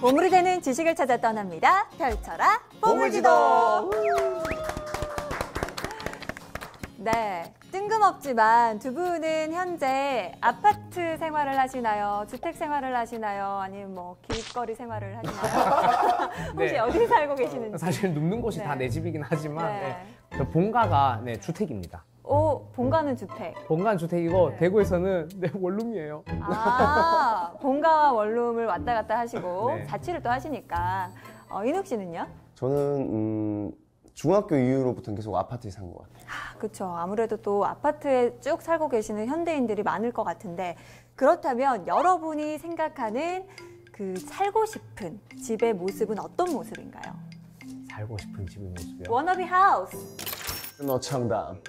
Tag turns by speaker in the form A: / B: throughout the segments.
A: 보물이 되는 지식을 찾아 떠납니다. 펼쳐라 보물지도. 네, 뜬금없지만 두 분은 현재 아파트 생활을 하시나요? 주택 생활을 하시나요? 아니면 뭐 길거리 생활을 하시나요? 혹시
B: 네.
A: 어디 살고 계시는지?
B: 사실 눕는 곳이
A: 네.
B: 다 내 집이긴 하지만
A: 네.
B: 저 본가가 주택입니다.
A: 오, 본가는 주택.
B: 본가는 주택이고
A: 네.
B: 대구에서는 원룸이에요.
A: 아, 본가와 원룸을 왔다 갔다 하시고
B: 네.
A: 자취를 또 하시니까. 인욱 씨는요?
C: 저는 중학교 이후로부터는 계속 아파트에 산 것 같아요.
A: 그렇죠. 아무래도 또 아파트에 쭉 살고 계시는 현대인들이 많을 것 같은데, 그렇다면 여러분이 생각하는 그 살고 싶은 집의 모습은 어떤 모습인가요?
B: 살고 싶은 집의 모습이요.
A: 워너비 하우스.
C: 너창담.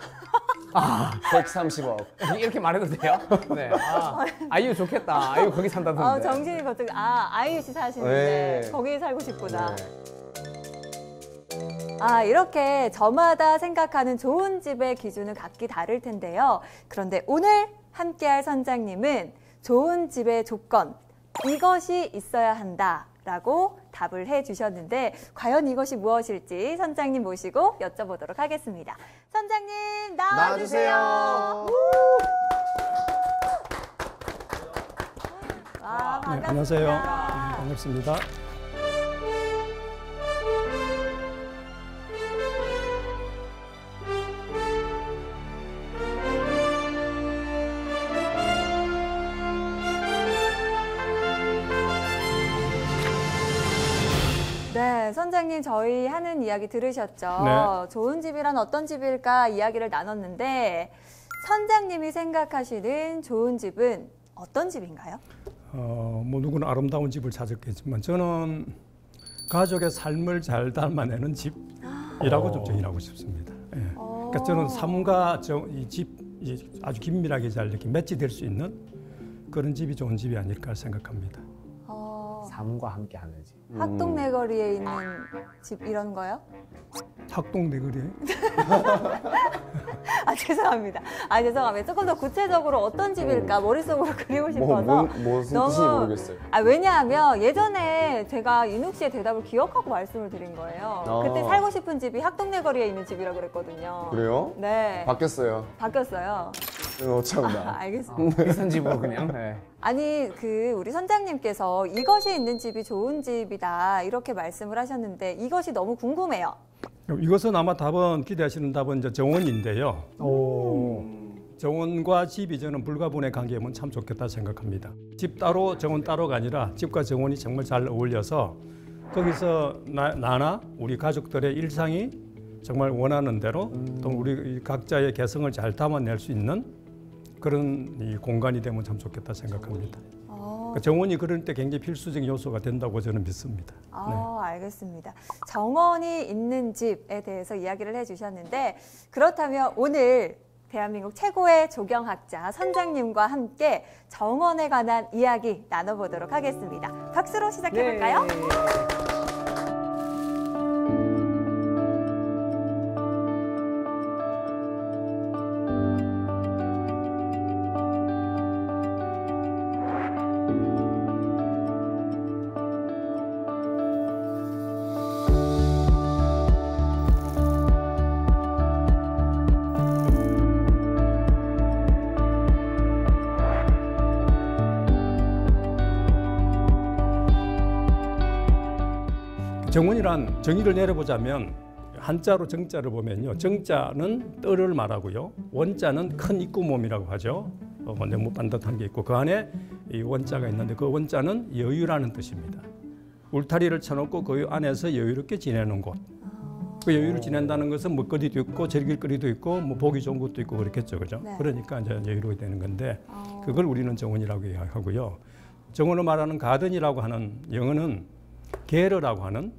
C: 130억.
B: 이렇게 말해도 돼요? 네. 아이유 좋겠다. 아이유 거기 산다던데.
A: 정신이 거뜬. 아이유 씨 사시는데
C: 네.
A: 거기 살고 싶구나.
C: 네.
A: 이렇게 저마다 생각하는 좋은 집의 기준은 각기 다를 텐데요. 그런데 오늘 함께할 선장님은 좋은 집의 조건, 이것이 있어야 한다라고 답을 해주셨는데 과연 이것이 무엇일지 선장님 모시고 여쭤보도록 하겠습니다. 선장님 나와주세요. 반갑습니다.
D: 네, 안녕하세요. 반갑습니다.
A: 네, 선장님 저희 하는 이야기 들으셨죠?
D: 네.
A: 좋은 집이란 어떤 집일까 이야기를 나눴는데 선장님이 생각하시는 좋은 집은 어떤 집인가요?
D: 뭐 누구나 아름다운 집을 찾았겠지만 저는 가족의 삶을 잘 담아내는 집이라고 좀 정의하고 싶습니다. 예. 그러니까 저는 삶과 이 집이 아주 긴밀하게 잘 이렇게 매치될 수 있는 그런 집이 좋은 집이 아닐까 생각합니다.
B: 삶과 함께 하는 집.
A: 학동네거리에 있는 집 이런 거요?
D: 학동네거리에?
A: 죄송합니다. 죄송합니다. 조금 더 구체적으로 어떤 집일까 머릿속으로 그리고 싶어서.
C: 무슨 뜻인지 모르겠어요.
A: 왜냐하면 예전에 제가 인욱 씨의 대답을 기억하고 말씀을 드린 거예요. 그때 살고 싶은 집이 학동네거리에 있는 집이라고 그랬거든요.
C: 그래요?
A: 네.
C: 바뀌었어요.
A: 바뀌었어요.
C: 너창담.
A: 알겠습니다.
B: 비싼 집으로 그냥. 네.
A: 아니 우리 선장님께서 이것이 있는 집이 좋은 집이다 이렇게 말씀을 하셨는데 이것이 너무 궁금해요.
D: 이것은 아마 기대하시는 답은 이제 정원인데요. 정원과 집이 저는 불가분의 관계면 참 좋겠다 생각합니다. 집 따로 정원 따로가 아니라 집과 정원이 정말 잘 어울려서 거기서 나나 우리 가족들의 일상이 정말 원하는 대로 또 우리 각자의 개성을 잘 담아낼 수 있는 그런 이 공간이 되면 참 좋겠다 생각합니다. 정원이 그럴 때 굉장히 필수적인 요소가 된다고 저는 믿습니다.
A: 알겠습니다. 정원이 있는 집에 대해서 이야기를 해주셨는데 그렇다면 오늘 대한민국 최고의 조경학자 선장님과 함께 정원에 관한 이야기 나눠보도록 하겠습니다. 박수로 시작해볼까요?
B: 네.
D: 정원이란 정의를 내려보자면 한자로 정자를 보면요. 정자는 뜰을 말하고요. 원자는 큰 입구몸이라고 하죠. 네모 반듯한 게 있고 그 안에 이 원자가 있는데 그 원자는 여유라는 뜻입니다. 울타리를 쳐놓고 그 안에서 여유롭게 지내는 곳. 그 여유를 지낸다는 것은 먹거리도 있고 즐길거리도 있고 뭐 보기 좋은 것도 있고 그렇겠죠. 그죠?
A: 네.
D: 그러니까 이제 여유롭게 되는 건데 그걸 우리는 정원이라고 이야기하고요. 정원을 말하는 가든이라고 하는 영어는 게르라고 하는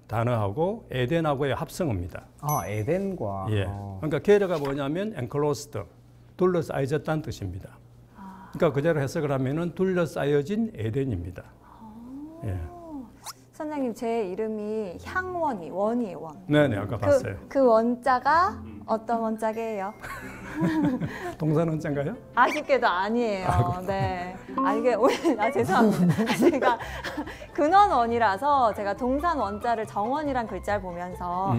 D: 단어하고 에덴하고의 합성어입니다.
B: 에덴과.
D: 예. 그러니까 게르가 뭐냐면 enclosed, 둘러싸여졌다는 뜻입니다. 그러니까 그대로 해석을 하면은 둘러싸여진 에덴입니다. 예.
A: 선생님 제 이름이 향원이 원이에요 원.
D: 네네 아까 봤어요.
A: 그 원자가 어떤 원짝이에요?
D: 동산 원자인가요?
A: 아쉽게도 아니에요. 네. 이게 오늘 죄송합니다. 제가 근원원이라서 제가 동산 원자를 정원이란 글자를 보면서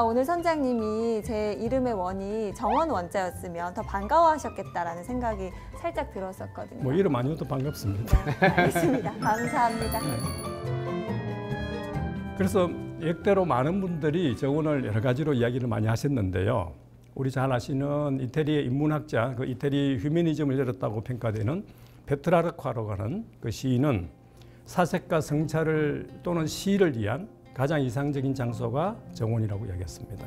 A: 오늘 선장님이 제 이름의 원이 정원 원자였으면 더 반가워하셨겠다라는 생각이 살짝 들었었거든요.
D: 뭐 이름 아니어도 반갑습니다.
A: 네, 알겠습니다. 감사합니다.
D: 그래서 역대로 많은 분들이 정원을 여러 가지로 이야기를 많이 하셨는데요. 우리 잘 아시는 이태리의 인문학자, 그 이태리 휴머니즘을 열었다고 평가되는 페트라르카라고 하는 그 시인은 사색과 성찰을 또는 시를 위한 가장 이상적인 장소가 정원이라고 이야기했습니다.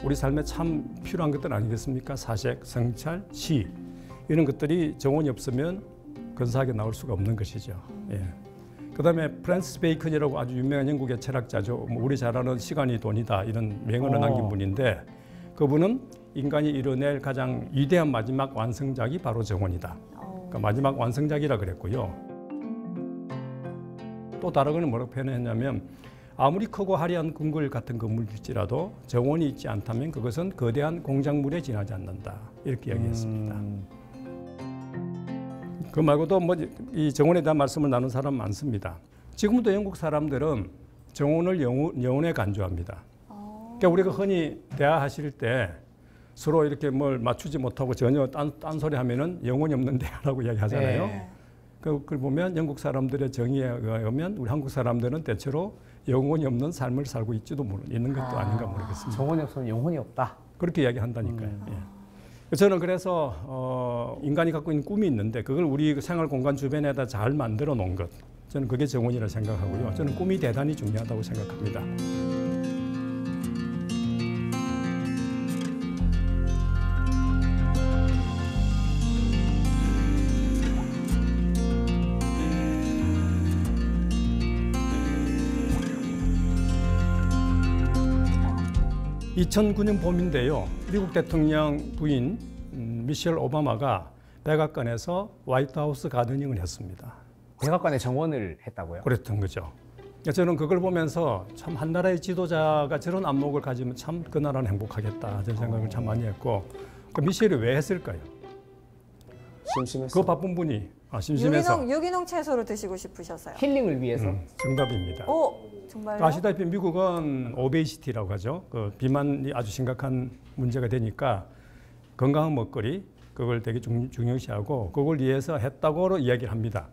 D: 우리 삶에 참 필요한 것들 아니겠습니까? 사색, 성찰, 시 이런 것들이 정원이 없으면 근사하게 나올 수가 없는 것이죠. 예. 그다음에 프랜시스 베이컨이라고 아주 유명한 영국의 철학자죠. 우리 잘 아는 시간이 돈이다 이런 명언을 남긴 분인데 그분은 인간이 이뤄낼 가장 위대한 마지막 완성작이 바로 정원이다. 그러니까 마지막 완성작이라 그랬고요. 또 다르게는 뭐라고 표현했냐면 아무리 크고 화려한 궁궐 같은 건물일지라도 정원이 있지 않다면 그것은 거대한 공작물에 지나지 않는다. 이렇게 이야기했습니다. 그 말고도 뭐 이 정원에 대한 말씀을 나눈 사람 많습니다. 지금도 영국 사람들은 정원을 영혼에 간주합니다. 그러니까 우리가 흔히 대화하실 때 서로 이렇게 뭘 맞추지 못하고 전혀 딴소리 하면은 영혼이 없는 대화라고 이야기하잖아요.
B: 네.
D: 그걸 보면 영국 사람들의 정의에 의하면 우리 한국 사람들은 대체로 영혼이 없는 삶을 살고 있는 것도 아닌가 모르겠습니다.
B: 정원이 없으면 영혼이 없다.
D: 그렇게 이야기한다니까요. 예. 저는 그래서 인간이 갖고 있는 꿈이 있는데 그걸 우리 생활 공간 주변에다 잘 만들어 놓은 것. 저는 그게 정원이라 생각하고요. 저는 꿈이 대단히 중요하다고 생각합니다. (2009년) 봄인데요. 미국 대통령 부인 미셸 오바마가 백악관에서 화이트하우스 가드닝을 했습니다.
B: 백악관에 정원을 했다고요?
D: 그랬던 거죠. 저는 그걸 보면서 참 한 나라의 지도자가 저런 안목을 가지면 참 그 나라는 행복하겠다 저는 생각을 참 많이 했고 그 미셸이 왜 했을까요?
C: 심심했어.
D: 그 바쁜 분이 심심해서
A: 유기농 채소를 드시고 싶으셔서요.
B: 힐링을 위해서?
D: 정답입니다.
A: 정말요?
D: 아시다시피 미국은 오베이시티라고 하죠. 그 비만이 아주 심각한 문제가 되니까 건강한 먹거리 그걸 되게 중요시하고 그걸 위해서 했다고 이야기를 합니다.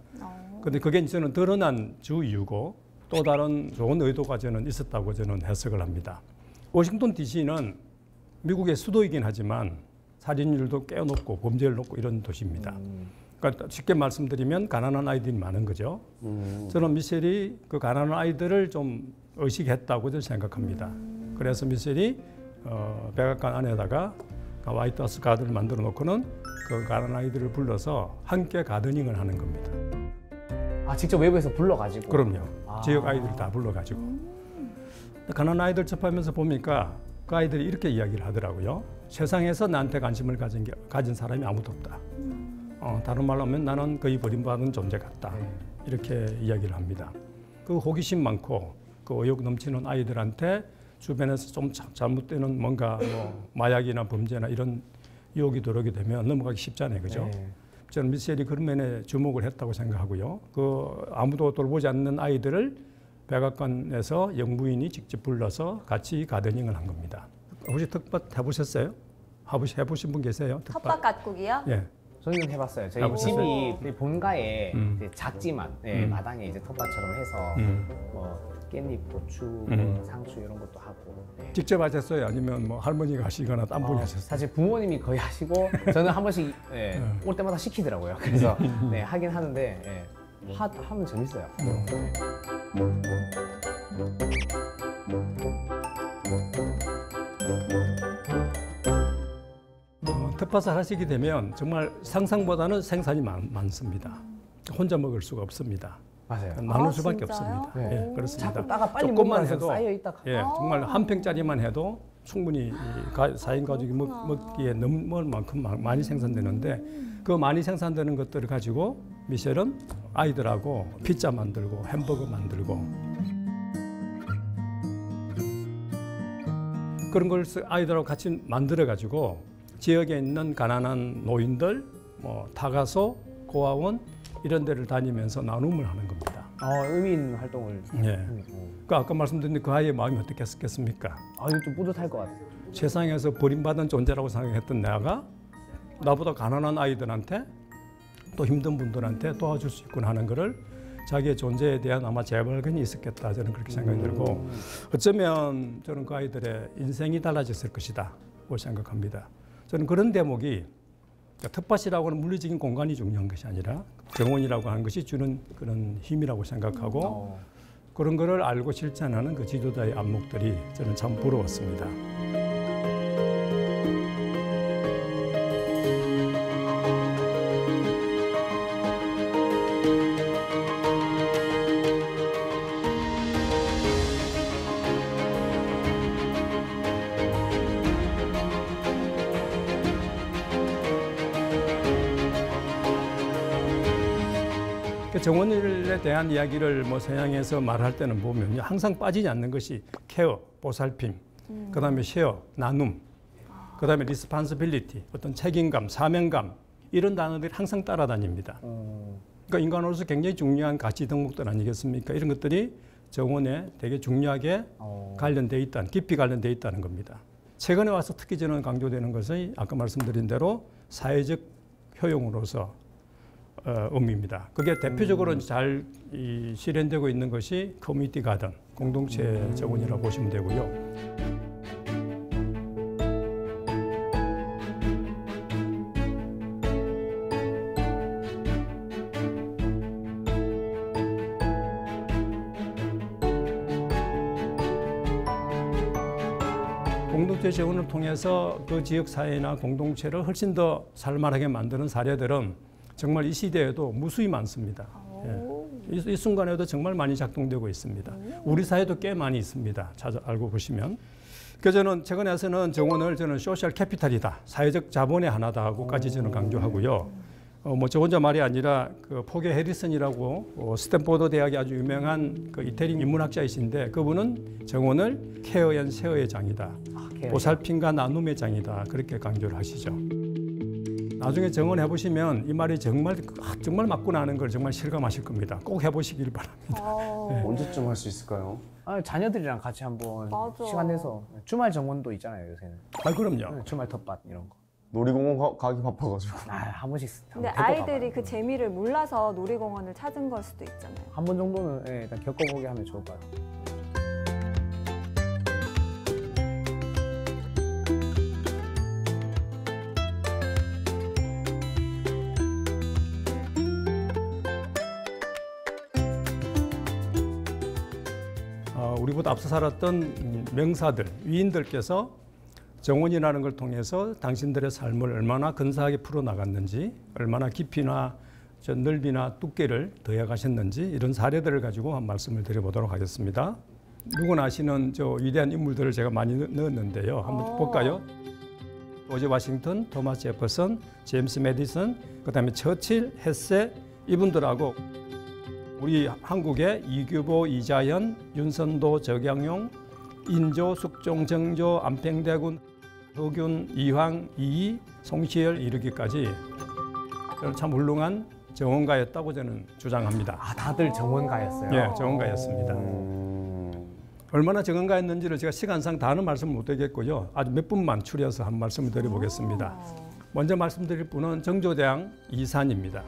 D: 그런데 그게 저는 드러난 주 이유고 또 다른 좋은 의도가 저는 있었다고 저는 해석을 합니다. 워싱턴 DC는 미국의 수도이긴 하지만 살인율도 꽤 높고 범죄율 높고 이런 도시입니다. 그러니까 쉽게 말씀드리면 가난한 아이들이 많은 거죠. 저는 미셸이 그 가난한 아이들을 좀 의식했다고 저는 생각합니다. 그래서 미셸이 백악관 안에다가 화이트하우스 가든을 만들어 놓고는 그 가난한 아이들을 불러서 함께 가드닝을 하는 겁니다.
B: 직접 외부에서 불러가지고?
D: 그럼요. 지역 아이들 다 불러가지고. 가난한 아이들 접하면서 보니까 그 아이들이 이렇게 이야기를 하더라고요. 세상에서 나한테 관심을 가진 사람이 아무도 없다. 다른 말로 하면 나는 거의 버림받은 존재 같다. 이렇게 이야기를 합니다. 그 호기심 많고 그 의욕 넘치는 아이들한테 주변에서 좀 잘못되는 뭔가 뭐 마약이나 범죄나 이런 유혹이 들어오게 되면 넘어가기 쉽잖아요. 그죠?
B: 네.
D: 저는 미셸이 그런 면에 주목을 했다고 생각하고요. 그 아무도 돌보지 않는 아이들을 백악관에서 영부인이 직접 불러서 같이 가드닝을 한 겁니다. 혹시 텃밭 해보셨어요? 해보신 분 계세요?
A: 텃밭 가꾸기요?
D: 예.
B: 저희는 해봤어요. 저희
D: 해보셨어요?
B: 집이 본가에 작지만 마당에 이제 텃밭처럼 해서 뭐 깻잎, 고추, 뭐 상추 이런 것도 하고.
D: 직접 하셨어요? 아니면 뭐 할머니가 하시거나 딴 분이 하셨어요?
B: 사실 부모님이 거의 하시고 저는 한 번씩 올 때마다 시키더라고요. 그래서 하긴 하는데 하면 재밌어요.
D: 텃밭을 하시게 되면 정말 상상보다는 생산이 많습니다. 혼자 먹을 수가 없습니다.
B: 맞아요.
D: 나눌 수밖에
A: 진짜요?
D: 없습니다. 예, 그렇습니다.
B: 자꾸 따가 빨리
D: 조금만
B: 먹으면서
D: 해도
B: 쌓여 있다.
D: 정말 한 평짜리만 해도 충분히 4인 가족이 먹기에 넘을 만큼 많이 생산되는데 그 많이 생산되는 것들을 가지고 미셸은 아이들하고 피자 만들고 햄버거 만들고 그런 걸 아이들하고 같이 만들어가지고 지역에 있는 가난한 노인들, 뭐 타가소, 고아원 이런 데를 다니면서 나눔을 하는 겁니다.
B: 의미 있는 활동을.
D: 예. 그 아까 말씀드린 그 아이의 마음이 어떻겠습니까?
B: 이거 좀 뿌듯할 것 같아요.
D: 세상에서 버림받은 존재라고 생각했던 내가 나보다 가난한 아이들한테 또 힘든 분들한테 도와줄 수 있구나 하는 거를 자기의 존재에 대한 아마 재발견이 있었겠다 저는 그렇게 생각이 들고 어쩌면 저는 그 아이들의 인생이 달라졌을 것이다고 생각합니다. 저는 그런 대목이 텃밭이라고 하는 물리적인 공간이 중요한 것이 아니라 정원이라고 하는 것이 주는 그런 힘이라고 생각하고 그런 거를 알고 실천하는 그 지도자의 안목들이 저는 참 부러웠습니다. 정원일에 대한 이야기를 뭐 서양에서 말할 때는 보면 항상 빠지지 않는 것이 케어, 보살핌, 그다음에 쉐어, 나눔, 그다음에 리스판시빌리티, 어떤 책임감, 사명감 이런 단어들이 항상 따라다닙니다. 그러니까 인간으로서 굉장히 중요한 가치 덕목들 아니겠습니까? 이런 것들이 정원에 되게 중요하게 관련돼 있다, 깊이 관련돼 있다는 겁니다. 최근에 와서 특히 저는 강조되는 것은 아까 말씀드린 대로 사회적 효용으로서 의미입니다. 그게 대표적으로 잘 실현되고 있는 것이 커뮤니티 가든, 공동체 정원이라고 보시면 되고요. 공동체 재원을 통해서 그 지역 사회나 공동체를 훨씬 더 살만하게 만드는 사례들은 정말 이 시대에도 무수히 많습니다. 예. 이 순간에도 정말 많이 작동되고 있습니다. 우리 사회도 꽤 많이 있습니다. 알고 보시면. 그래서 저는 최근에 와서는 정원을 저는 소셜 캐피탈이다, 사회적 자본의 하나다고까지 저는 강조하고요. 뭐 저 혼자 말이 아니라 그 포게 해리슨이라고 스탠포드 대학의 아주 유명한 그 이태리 인문학자이신데 그분은 정원을 케어 앤 쉐어의 장이다, 보살핌과 나눔의 장이다 그렇게 강조를 하시죠. 나중에 정원 해보시면 이 말이 정말 맞구나 하는 걸 정말 실감하실 겁니다. 꼭 해보시길 바랍니다.
C: 네. 언제쯤 할 수 있을까요?
B: 자녀들이랑 같이 한번 시간 내서 주말 정원도 있잖아요 요새는.
D: 그럼요.
B: 주말 텃밭 이런 거.
C: 놀이공원 가기 바빠가지고.
B: 한 번씩.
A: 근데 아이들이 그 재미를 몰라서 놀이공원을 찾은 걸 수도 있잖아요.
B: 한 번 정도는 일단 겪어보게 하면 좋을 것 같아요.
D: 우리보다 앞서 살았던 명사들, 위인들께서 정원이라는 걸 통해서 당신들의 삶을 얼마나 근사하게 풀어나갔는지, 얼마나 깊이나 넓이나 두께를 더해가셨는지 이런 사례들을 가지고 한 말씀을 드려보도록 하겠습니다. 누구나 아시는 저 위대한 인물들을 제가 많이 넣었는데요. 한번 볼까요? 조지 워싱턴, 토마스 제퍼슨, 제임스 메디슨, 그다음에 처칠, 헤세 이분들하고 우리 한국의 이규보, 이자연, 윤선도, 적양용, 인조, 숙종, 정조, 안평대군, 허균, 이황, 이희, 송시열 이르기까지 저는 참 훌륭한 정원가였다고 저는 주장합니다.
B: 다들 정원가였어요?
D: 네, 정원가였습니다. 얼마나 정원가였는지를 제가 시간상 다는 말씀을 못 드리겠고요. 아주 몇 분만 추려서 한 말씀을 드려보겠습니다. 먼저 말씀드릴 분은 정조대왕 이산입니다.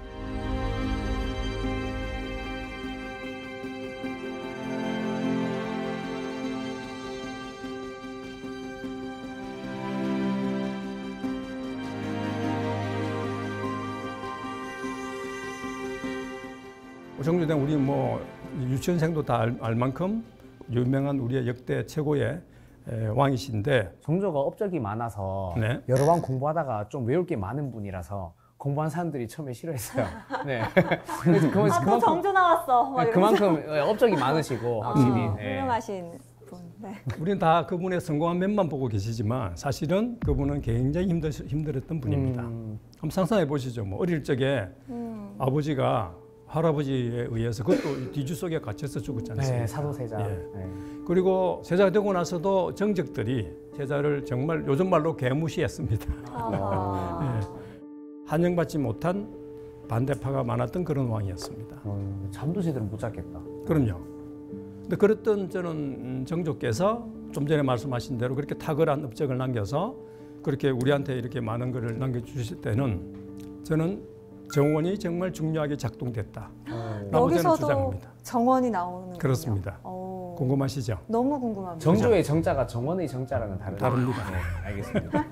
D: 정조대왕 우리 뭐 유치원생도 다 알 만큼 유명한 우리의 역대 최고의 왕이신데
B: 정조가 업적이 많아서
D: 네.
B: 여러 번 공부하다가 좀 외울 게 많은 분이라서 공부한 사람들이 처음에 싫어했어요. 네.
A: 또 정조 나왔어.
B: 그만큼 업적이 많으시고 확실히
A: 훌륭하신 분. 네.
D: 우리는 다 그분의 성공한 면만 보고 계시지만 사실은 그분은 굉장히 힘들었던 분입니다. 한번 상상해 보시죠. 뭐 어릴 적에 아버지가 할아버지에 의해서 그것도 뒤주 속에 갇혀서 죽었지 않습니까?
B: 네, 사도세자.
D: 예.
B: 네.
D: 그리고 세자가 되고 나서도 정적들이 세자를 정말 요즘 말로 개무시했습니다.
A: 아.
D: 예. 환영받지 못한 반대파가 많았던 그런 왕이었습니다.
B: 잠도 제대로 못 잤겠다.
D: 그럼요. 근데 그랬던 저는 정조께서 좀 전에 말씀하신 대로 그렇게 탁월한 업적을 남겨서 그렇게 우리한테 이렇게 많은 것을 남겨주실 때는 저는 정원이 정말 중요하게 작동됐다. 라고 저는
A: 여기서도
D: 주장합니다.
A: 정원이 나오는
D: 그렇습니다.
A: 오.
D: 궁금하시죠?
A: 너무 궁금합니다.
B: 정조의 정자가 정원의 정자랑은
D: 다릅니다.
B: 네, 알겠습니다.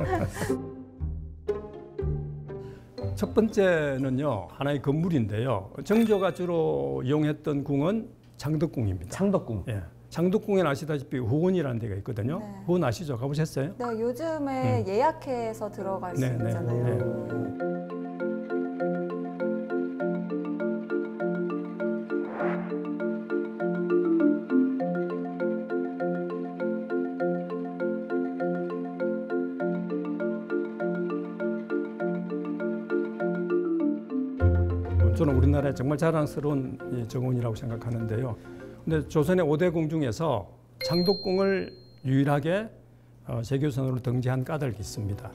D: 첫 번째는요, 하나의 건물인데요. 정조가 주로 이용했던 궁은 장덕궁입니다.
B: 창덕궁.
D: 예. 장덕궁에는 아시다시피 후원이라는 데가 있거든요.
A: 네.
D: 후원 아시죠? 가보셨어요?
A: 네, 요즘에 예약해서 들어갈 수
D: 네, 네,
A: 있잖아요.
D: 저는 우리나라의 정말 자랑스러운 이 정원이라고 생각하는데요. 근데 조선의 5대 궁 중에서 장덕궁을 유일하게 세계유산으로 등재한 까닭이 있습니다.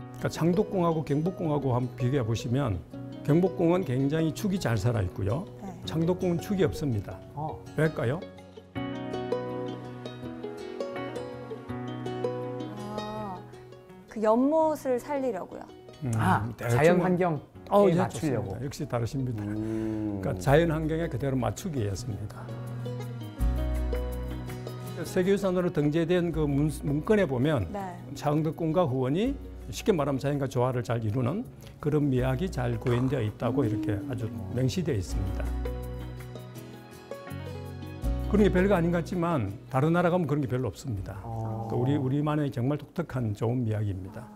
D: 그러니까 장덕궁하고 경복궁하고 한번 비교해 보시면 경복궁은 굉장히 축이 잘 살아 있고요.
A: 네.
D: 장덕궁은 축이 없습니다. 왜일까요?
A: 아, 그 연못을 살리려고요.
B: 자연 환경.
D: 예,
B: 맞추려고.
D: 좋습니다. 역시 다르십니다. 그러니까 자연 환경에 그대로 맞추기 위해서입니다. 세계유산으로 등재된 그 문건에 보면
A: 네.
D: 장덕궁과 후원이 쉽게 말하면 자연과 조화를 잘 이루는 그런 미학이 잘 구현되어 있다고 이렇게 아주 명시되어 있습니다. 그런 게 별거 아닌 것 같지만 다른 나라 가면 그런 게 별로 없습니다. 그러니까 우리만의 정말 독특한 좋은 미학입니다.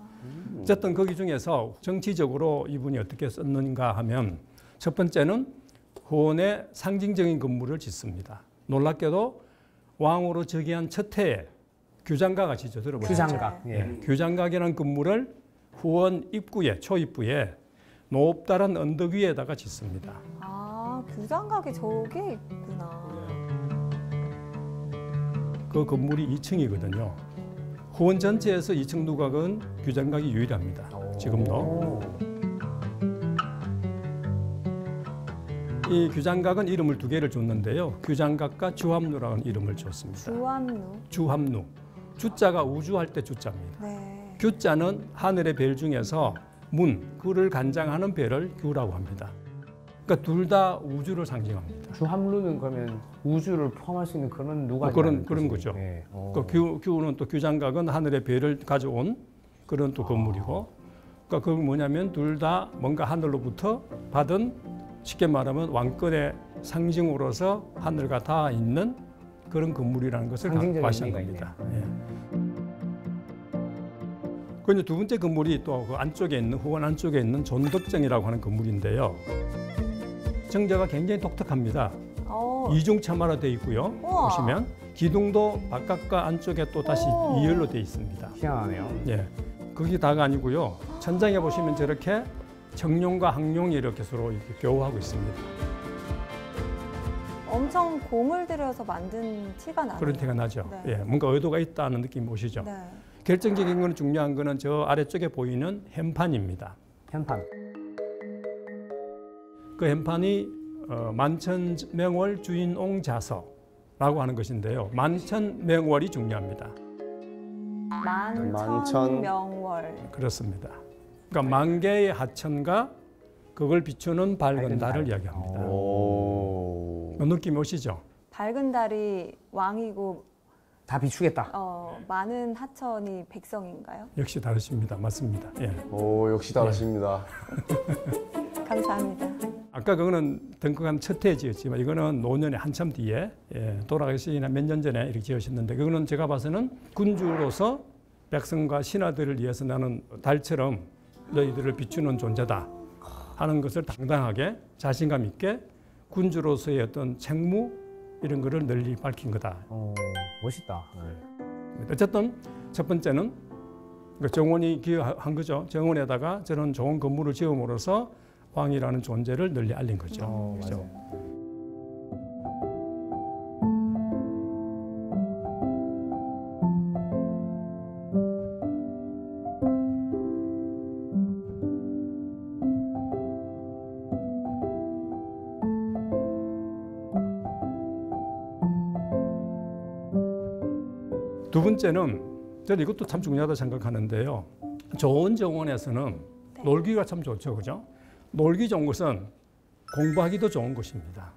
D: 어쨌든 거기 중에서 정치적으로 이분이 어떻게 썼는가 하면 첫 번째는 후원의 상징적인 건물을 짓습니다. 놀랍게도 왕으로 즉위한 첫 해에 규장각 아시죠? 들어보셨죠?
B: 규장각.
A: 네.
B: 예.
D: 규장각이라는 건물을 후원 입구에 초입구에 높다란 언덕 위에다가 짓습니다.
A: 아, 규장각이 저게 있구나.
D: 그 건물이 2층이거든요. 후원 전체에서 2층 누각은 규장각이 유일합니다. 지금도. 이 규장각은 이름을 두 개를 줬는데요. 규장각과 주합루라는 이름을 줬습니다.
A: 주암루.
D: 주합루. 주자가 우주할 때 주자입니다.
A: 네.
D: 규자는 하늘의 별 중에서 그를 간장하는 별을 규라고 합니다. 그러니까 둘 다 우주를 상징합니다.
B: 주합루는 그러면 우주를 포함할 수 있는 그런 누가
D: 그런 거죠.
B: 네.
D: 그 규는 또 규장각은 하늘의 별을 가져온 그런 또 건물이고, 그러니까 그건 뭐냐면 둘 다 뭔가 하늘로부터 받은 쉽게 말하면 왕권의 상징으로서 하늘과 닿아 있는 그런 건물이라는 것을
B: 상징적인
D: 과시한
B: 의미가
D: 겁니다. 예. 그 이제 두 번째 건물이 또 그 안쪽에 있는 후원 안쪽에 있는 존덕정이라고 하는 건물인데요. 정자가 굉장히 독특합니다. 이중참화로 되어 있고요.
A: 우와.
D: 보시면 기둥도 바깥과 안쪽에 또 다시
A: 오.
D: 이열로 되어 있습니다.
B: 희한하네요.
D: 예, 그게 다가 아니고요. 천장에 보시면 저렇게 정룡과 항룡이 이렇게 서로 이렇게 교우하고 있습니다.
A: 엄청 공을 들여서 만든 티가 나요.
D: 그런 티가 나죠.
A: 네.
D: 예, 뭔가 의도가 있다는 느낌 오시죠.
A: 네.
D: 결정적인 건 중요한 거는 저 아래쪽에 보이는 현판입니다.
B: 현판.
D: 그 현판이 만천명월 주인옹자서라고 하는 것인데요. 만천명월이 중요합니다.
A: 만천명월.
D: 그렇습니다. 그러니까 만 개의 하천과 그걸 비추는 밝은 달을 이야기합니다.
C: 오.
D: 그 느낌 오시죠?
A: 밝은 달이 왕이고
B: 다 비추겠다.
A: 많은 하천이 백성인가요?
D: 역시 다르십니다. 맞습니다. 예.
C: 오, 역시 다르십니다.
A: 감사합니다.
D: 아까 그거는 덩크한 첫 해에 지었지만 이거는 노년에 한참 뒤에 돌아가시기나 몇 년 전에 이렇게 지으셨는데 그거는 제가 봐서는 군주로서 백성과 신하들을 위해서 나는 달처럼 너희들을 비추는 존재다 하는 것을 당당하게 자신감 있게 군주로서의 어떤 책무 이런 거를 널리 밝힌 거다.
B: 멋있다.
D: 어쨌든 첫 번째는 정원이 기여한 거죠. 정원에다가 저런 좋은 건물을 지음으로써 왕이라는 존재를 널리 알린 거죠. 그죠?
B: 맞아요.
D: 두 번째는 저는 이것도 참 중요하다 생각하는데요. 좋은 정원에서는 놀기가 참 좋죠, 그죠? 놀기 좋은 것은 공부하기도 좋은 곳입니다.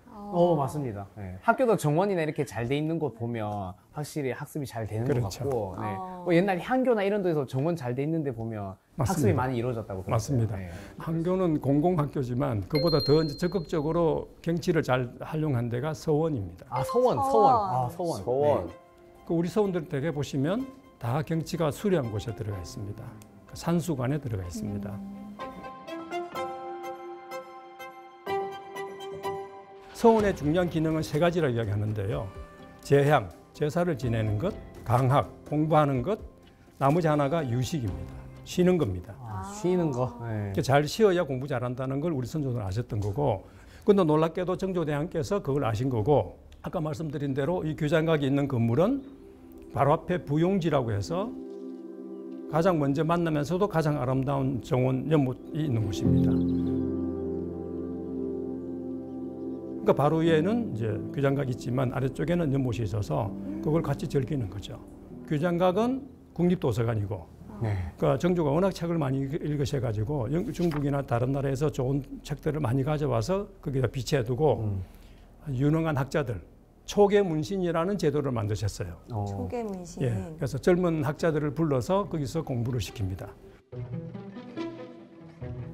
B: 맞습니다. 네. 학교도 정원이나 이렇게 잘 돼 있는 곳 보면 확실히 학습이 잘 되는 것
D: 그렇죠.
B: 같고, 네. 뭐 옛날 한교나 이런 데서 정원 잘 돼 있는데 보면
D: 맞습니다.
B: 학습이 많이 이루어졌다고 들었어요.
D: 맞습니다.
B: 네.
D: 한교는 공공학교지만 그보다 더 이제 적극적으로 경치를 잘 활용한 데가 서원입니다.
B: 아, 서원. 아, 서원.
C: 서원.
B: 네.
D: 그 우리 서원들 대개 보시면 다 경치가 수려한 곳에 들어가 있습니다. 그 산수관에 들어가 있습니다. 서원의 중요한 기능은 세 가지라고 이야기하는데요. 제향, 제사를 지내는 것, 강학, 공부하는 것, 나머지 하나가 유식입니다. 쉬는 겁니다.
B: 쉬는 거. 네.
D: 그러니까 잘 쉬어야 공부 잘한다는 걸 우리 선조들은 아셨던 거고, 근데 놀랍게도 정조대왕께서 그걸 아신 거고, 아까 말씀드린 대로 이 규장각이 있는 건물은 바로 앞에 부용지라고 해서 가장 먼저 만나면서도 가장 아름다운 정원 연못이 있는 곳입니다. 그러니까 바로 위에는 이제 규장각이 있지만 아래쪽에는 연못이 있어서 그걸 같이 즐기는 거죠. 규장각은 국립도서관이고,
B: 네.
D: 그러니까 정조가 워낙 책을 많이 읽으셔가지고 중국이나 다른 나라에서 좋은 책들을 많이 가져와서 거기다 비치해두고 유능한 학자들, 초계문신이라는 제도를 만드셨어요.
A: 초계문신.
D: 예, 그래서 젊은 학자들을 불러서 거기서 공부를 시킵니다.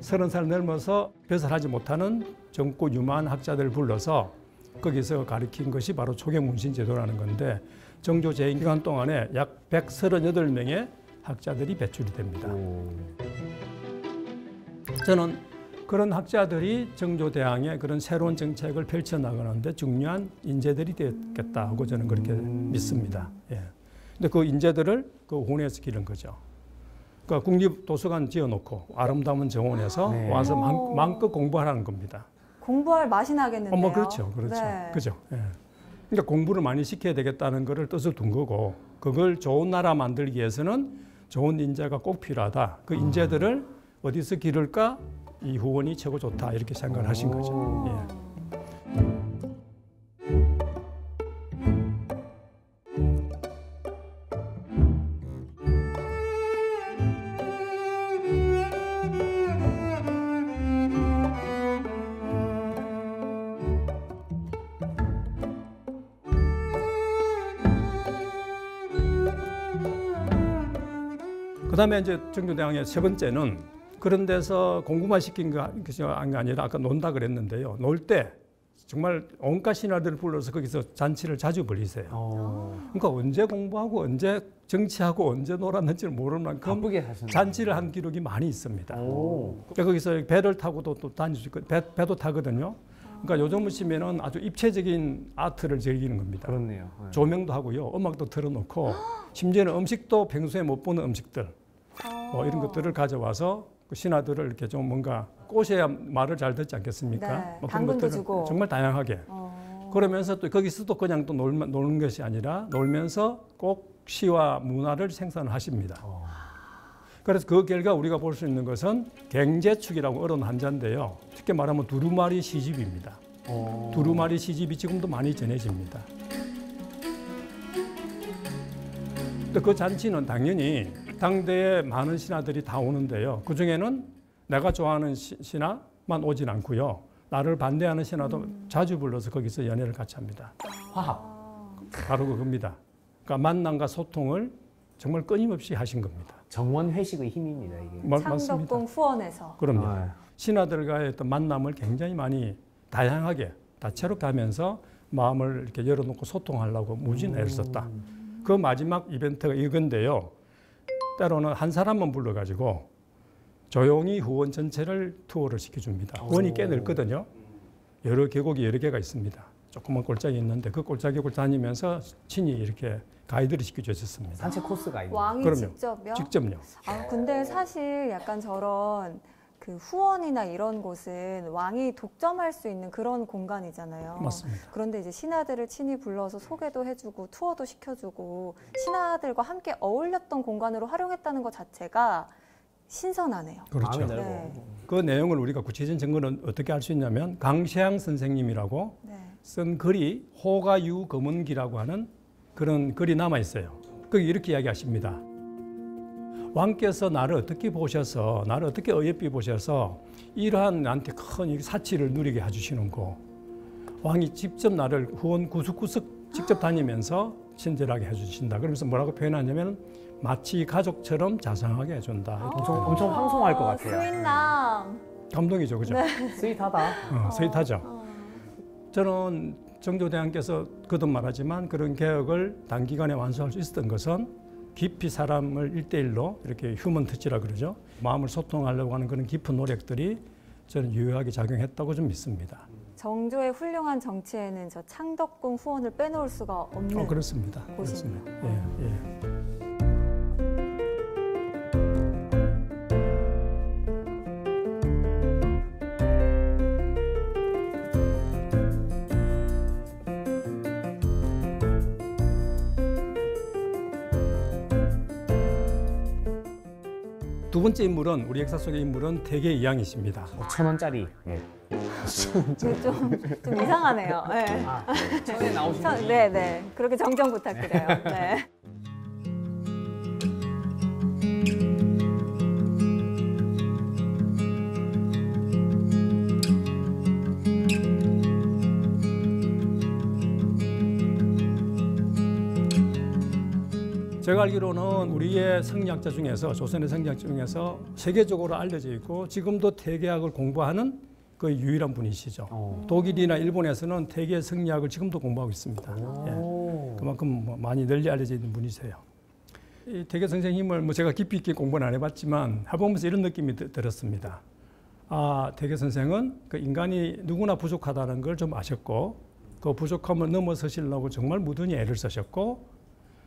D: 30살 넘어서 벼슬하지 못하는 젊고 유망한 학자들을 불러서 거기서 가르친 것이 바로 초계문신 제도라는 건데, 정조 재임 기간 동안에 약 138명의 학자들이 배출이 됩니다. 저는 그런 학자들이 정조대왕의 그런 새로운 정책을 펼쳐나가는데 중요한 인재들이 되겠다 하고 저는 그렇게 믿습니다. 예. 근데 그 인재들을 그 혼에서 기른 거죠. 그러니까 국립도서관 지어놓고 아름다운 정원에서
B: 네.
D: 와서 마음껏 공부하라는 겁니다.
A: 공부할 맛이 나겠는데요.
D: 뭐 그렇죠.
A: 네.
D: 그죠. 예. 그러니까 공부를 많이 시켜야 되겠다는 것을 뜻을 둔 거고, 그걸 좋은 나라 만들기 위해서는 좋은 인재가 꼭 필요하다. 그 인재들을 어디서 기를까? 이 후원이 최고 좋다 이렇게 생각을 하신 거죠. 예. 그다음에 이제 정조대왕의 세 번째는 그런 데서 공부만 시킨 것이 아니라 아까 논다 그랬는데요. 놀 때 정말 온갖 신하들을 불러서 거기서 잔치를 자주 벌이세요. 그러니까 언제 공부하고 언제 정치하고 언제 놀았는지 모를 만큼
B: 바쁘게 하셨네요.
D: 잔치를 한 기록이 많이 있습니다. 그러니까 거기서 배를 타고도 또 다닐 수 있고 배도 타거든요. 그러니까 요즘 보시면은 아주 입체적인 아트를 즐기는 겁니다.
B: 그렇네요. 네.
D: 조명도 하고요, 음악도 틀어놓고 심지어는 음식도 평소에 못 보는 음식들 뭐 이런 것들을 가져와서 그 신하들을 이렇게 좀 뭔가 꼬셔야 말을 잘 듣지 않겠습니까?
A: 네,
D: 뭐 그런
A: 당근도
D: 것들을
A: 주고.
D: 정말 다양하게. 그러면서 또 거기서도 그냥 또 노는 것이 아니라 놀면서 꼭 시와 문화를 생산하십니다. 그래서 그 결과 우리가 볼 수 있는 것은 갱제축이라고 어려운 한자인데요. 쉽게 말하면 두루마리 시집입니다. 두루마리 시집이 지금도 많이 전해집니다. 근데 그 잔치는 당연히 당대에 많은 신하들이 다 오는데요. 그중에는 내가 좋아하는 신하만 오진 않고요. 나를 반대하는 신하도 자주 불러서 거기서 연애를 같이 합니다.
B: 화합.
D: 바로 그겁니다. 그러니까 만남과 소통을 정말 끊임없이 하신 겁니다.
B: 정원 회식의 힘입니다, 이게.
D: 맞습니다.
A: 창덕궁 후원에서.
D: 그럼요.
B: 아.
D: 신하들과의 어떤 만남을 굉장히 많이 다양하게 다채롭게 하면서 마음을 이렇게 열어놓고 소통하려고 무진 애를 썼다. 그 마지막 이벤트가 이건데요. 때로는 한 사람만 불러가지고 조용히 후원 전체를 투어를 시켜줍니다. 원이 꽤 넓거든요. 여러 계곡이 여러 개가 있습니다. 조그만 골짜기 있는데 그 골짜기를 다니면서 친히 이렇게 가이드를 시켜주셨습니다.
B: 산책 코스가 있네요.
A: 왕이
D: 그럼요.
A: 직접요?
D: 직접요.
A: 아, 근데 사실 약간 저런 그 후원이나 이런 곳은 왕이 독점할 수 있는 그런 공간이잖아요.
D: 맞습니다.
A: 그런데 이제 신하들을 친히 불러서 소개도 해주고 투어도 시켜주고 신하들과 함께 어울렸던 공간으로 활용했다는 것 자체가 신선하네요.
D: 그렇죠.
B: 마음이 넓어.
A: 네.
D: 그 내용을 우리가 구체적인 증거는 어떻게 알 수 있냐면 강세양 선생님이라고
A: 네.
D: 쓴 글이 호가유 검은기라고 하는 그런 글이 남아 있어요. 거기 이렇게 이야기하십니다. 왕께서 나를 어떻게 보셔서 나를 어떻게 어여삐 보셔서 이러한 나한테 큰 사치를 누리게 해주시는고 왕이 직접 나를 후원 구석구석 직접 다니면서 친절하게 해주신다. 그러면서 뭐라고 표현하냐면 마치 가족처럼 자상하게 해준다.
B: 엄청 황송할 것 같아요.
A: 스윗남.
D: 감동이죠, 그죠?
B: 스윗하다.
D: 스윗하죠. 저는 정조대왕께서 거듭 말하지만 그런 개혁을 단기간에 완수할 수 있었던 것은 깊이 사람을 1대1로 이렇게 휴먼 터치라 그러죠. 마음을 소통하려고 하는 그런 깊은 노력들이 저는 유효하게 작용했다고 좀 믿습니다.
A: 정조의 훌륭한 정치에는 저 창덕궁 후원을 빼놓을 수가 없는
D: 그렇습니다.
A: 곳이네요.
D: 그렇습니다. 예, 예. 두 번째 인물은 우리 역사 속의 인물은 태계 이항이십니다.
B: 5,000원짜리. 예.
A: 이게 좀 이상하네요. 네.
B: 처음에 나오신 분이
A: 네. 그렇게 정정 부탁드려요. 네.
D: 제가 알기로는 우리의 성리학자 중에서 조선의 성리학자 중에서 세계적으로 알려져 있고 지금도 태계학을 공부하는 그 유일한 분이시죠. 독일이나 일본에서는 태계 성리학을 지금도 공부하고 있습니다. 예. 그만큼 많이 널리 알려져 있는 분이세요. 이 태계 선생님을 제가 깊이 있게 공부는 안 해봤지만 해보면서 이런 느낌이 들었습니다. 아, 태계 선생은 그 인간이 누구나 부족하다는 걸 좀 아셨고 그 부족함을 넘어서시려고 정말 무던히 애를 쓰셨고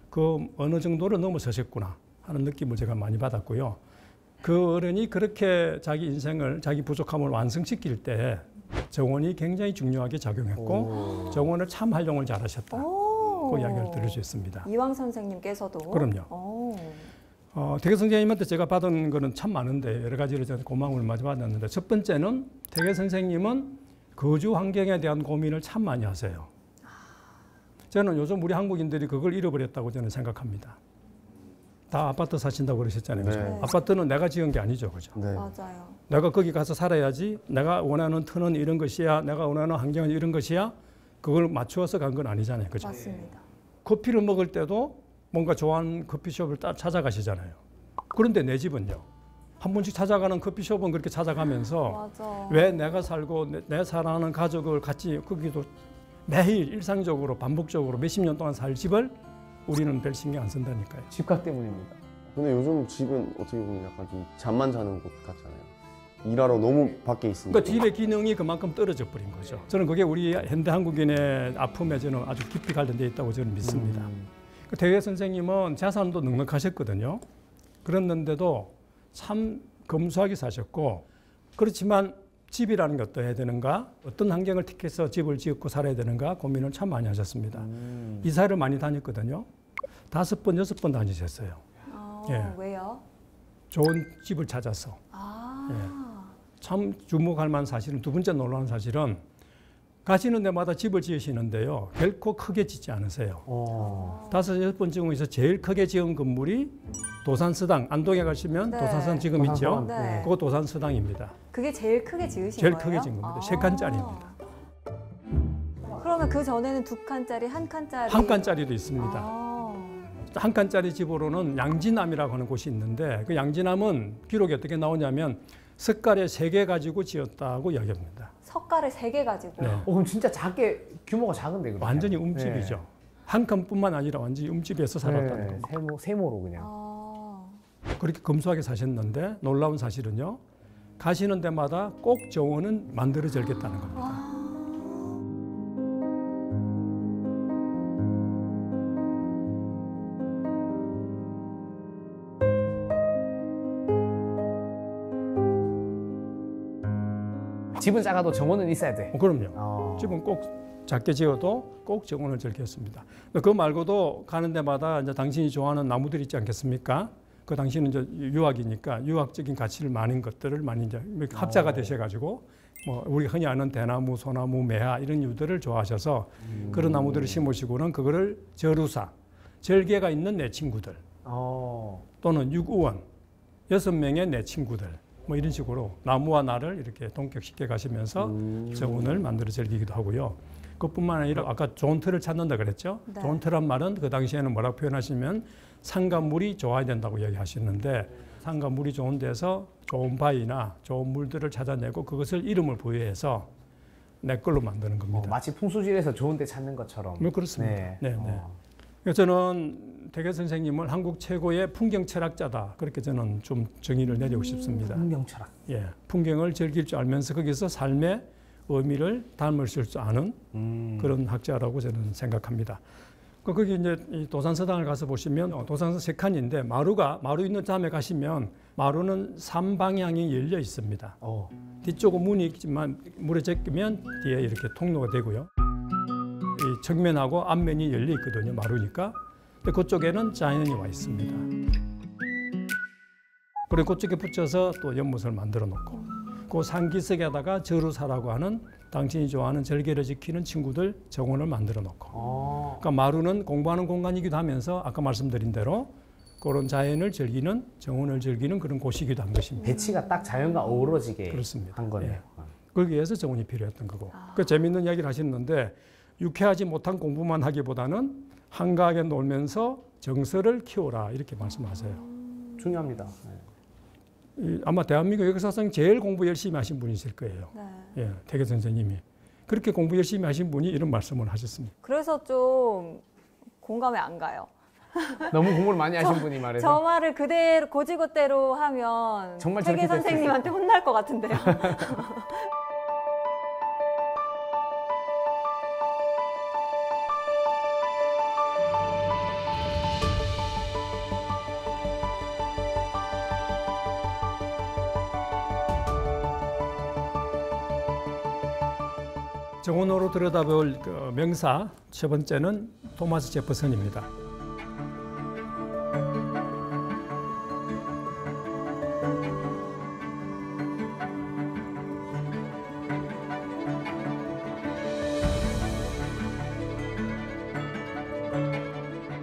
D: 그 어느 정도로 넘어서셨구나 하는 느낌을 제가 많이 받았고요. 그 어른이 그렇게 자기 인생을 자기 부족함을 완성시킬 때 정원이 굉장히 중요하게 작용했고 정원을 참 활용을 잘하셨다. 그 이야기를 들을 수 있습니다.
A: 이황 선생님께서도
D: 그럼요. 태계 선생님한테 제가 받은 거는 참 많은데 여러 가지로 저는 고마움을 많이 받았는데 첫 번째는 태계 선생님은 거주 환경에 대한 고민을 참 많이 하세요. 저는 요즘 우리 한국인들이 그걸 잃어버렸다고 저는 생각합니다. 다 아파트 사신다고 그러셨잖아요. 그죠?
C: 네.
D: 아파트는 내가 지은 게 아니죠. 그죠?
C: 네.
A: 맞아요.
D: 내가 거기 가서 살아야지. 내가 원하는 터는 이런 것이야. 내가 원하는 환경은 이런 것이야. 그걸 맞추어서 간 건 아니잖아요. 그죠?
A: 맞습니다.
D: 커피를 먹을 때도 뭔가 좋아하는 커피숍을 찾아가시잖아요. 그런데 내 집은요. 한 번씩 찾아가는 커피숍은 그렇게 찾아가면서
A: 맞아.
D: 왜 내가 살고 내 사랑하는 가족을 같이 거기도 매일 일상적으로 반복적으로 몇십 년 동안 살 집을 우리는 별 신경 안 쓴다니까요.
B: 집값 때문입니다.
C: 근데 요즘 집은 어떻게 보면 약간 좀 잠만 자는 곳 같잖아요. 일하러 너무 밖에 있으니까.
D: 그러니까 집의 기능이 그만큼 떨어져 버린 거죠. 저는 그게 우리 현대 한국인의 아픔에 저는 아주 깊이 관련되어 있다고 저는 믿습니다. 그 태계 선생님은 재산도 넉넉하셨거든요. 그랬는데도 참 검소하게 사셨고 그렇지만 집이라는 게 어떠해야 되는가, 어떤 환경을 택해서 집을 짓고 살아야 되는가 고민을 참 많이 하셨습니다. 이사를 많이 다녔거든요. 5번, 6번 다니셨어요. 예.
A: 왜요?
D: 좋은 집을 찾아서. 참 주목할 만한 사실은 두 번째 놀라운 사실은 가시는 데마다 집을 지으시는데요. 결코 크게 짓지 않으세요. 5, 6번 중에서 제일 크게 지은 건물이 도산서당, 안동에 가시면
A: 네.
D: 도산서당 지금 있죠.
A: 네.
D: 그거 도산서당입니다.
A: 그게 제일 크게 지으신
D: 제일
A: 거예요?
D: 크게 지은 겁니다. 3칸짜리입니다.
A: 그러면 그 전에는 2칸짜리, 1칸짜리?
D: 한 칸짜리도 있습니다.
A: 아.
D: 한 칸짜리 집으로는 양지남이라고 하는 곳이 있는데 그 양지남은 기록이 어떻게 나오냐면 석가래 3개 가지고 지었다고 이야기합니다.
A: 석가를 3개 가지고.
D: 네.
B: 그럼 진짜 규모가 작은데 그러면?
D: 완전히 움집이죠. 한 칸뿐만 아니라 완전히 움집에서 살았다는 겁니다.
B: 세모로 그냥.
D: 그렇게 검소하게 사셨는데 놀라운 사실은요. 가시는 데마다 꼭 정원은 만들어 절겠다는 겁니다.
B: 집은 작아도 정원은 있어야 돼.
D: 그럼요. 집은 꼭 작게 지어도 꼭 정원을 즐겼습니다. 그 말고도 가는 데마다 이제 당신이 좋아하는 나무들 있지 않겠습니까? 그 당시는 이제 유학이니까 유학적인 가치를 많은 것들을 많이 이제 학자가 되셔가지고 뭐 우리 흔히 아는 대나무, 소나무, 매화 이런 유들을 좋아하셔서 그런 나무들을 심으시고는 그거를 저루사, 절개가 있는 내 친구들 또는 육우원, 6명의 내 친구들 뭐 이런 식으로 나무와 나를 이렇게 동격시켜 가시면서 정원을 만들어 즐기기도 하고요. 그뿐만 아니라 아까 좋은 틀을 찾는다 그랬죠.
A: 네. 좋은
D: 틀란 말은 그 당시에는 뭐라고 표현하시면 산과 물이 좋아야 된다고 얘기하시는데 산과 물이 좋은 데서 좋은 바위나 좋은 물들을 찾아내고 그것을 이름을 부여해서 내 걸로 만드는 겁니다.
B: 마치 풍수지에서 좋은 데 찾는 것처럼.
D: 뭐 그렇습니다. 네. 그래서 저는 대개 선생님을 한국 최고의 풍경 철학자다 그렇게 저는 좀 정의를 내리고 싶습니다.
B: 풍경 철학.
D: 예, 풍경을 즐길 줄 알면서 거기서 삶의 의미를 담을 수 아는 그런 학자라고 저는 생각합니다. 거기 이제 이 도산서당을 가서 보시면 도산서 3칸인데 마루 있는 담에 가시면 마루는 3방향이 열려 있습니다. 뒤쪽은 문이 있지만 물에 적으면 뒤에 이렇게 통로가 되고요. 이 측면하고 앞면이 열려 있거든요. 마루니까. 근데 그쪽에는 자연이 와 있습니다. 그리고 그쪽에 붙여서 또 연못을 만들어 놓고 그 산기슭에다가 저루사라고 하는 당신이 좋아하는 절개를 지키는 친구들 정원을 만들어 놓고 그러니까 마루는 공부하는 공간이기도 하면서 아까 말씀드린 대로 그런 자연을 즐기는 정원을 즐기는 그런 곳이기도 한 것입니다.
B: 배치가 딱 자연과 어우러지게
D: 그렇습니다.
B: 한 거네요.
D: 예. 그러기 위해서 정원이 필요했던 거고 그 재미있는 이야기를 하시는데 유쾌하지 못한 공부만 하기보다는 한가하게 놀면서 정서를 키워라 이렇게 말씀하세요.
B: 중요합니다.
D: 아마 대한민국 역사상 제일 공부 열심히 하신 분이실 거예요.
A: 네.
D: 예, 태계 선생님이. 그렇게 공부 열심히 하신 분이 이런 말씀을 하셨습니다.
A: 그래서 좀 공감이 안 가요.
B: 너무 공부를 많이 하신 분이 말해서.
A: 저 말을 그대로 고지고대로 하면
B: 정말
A: 태계 선생님한테 혼날 것 같은데요.
D: 정원으로 들여다볼 그 명사 첫 번째는 토마스 제퍼슨입니다.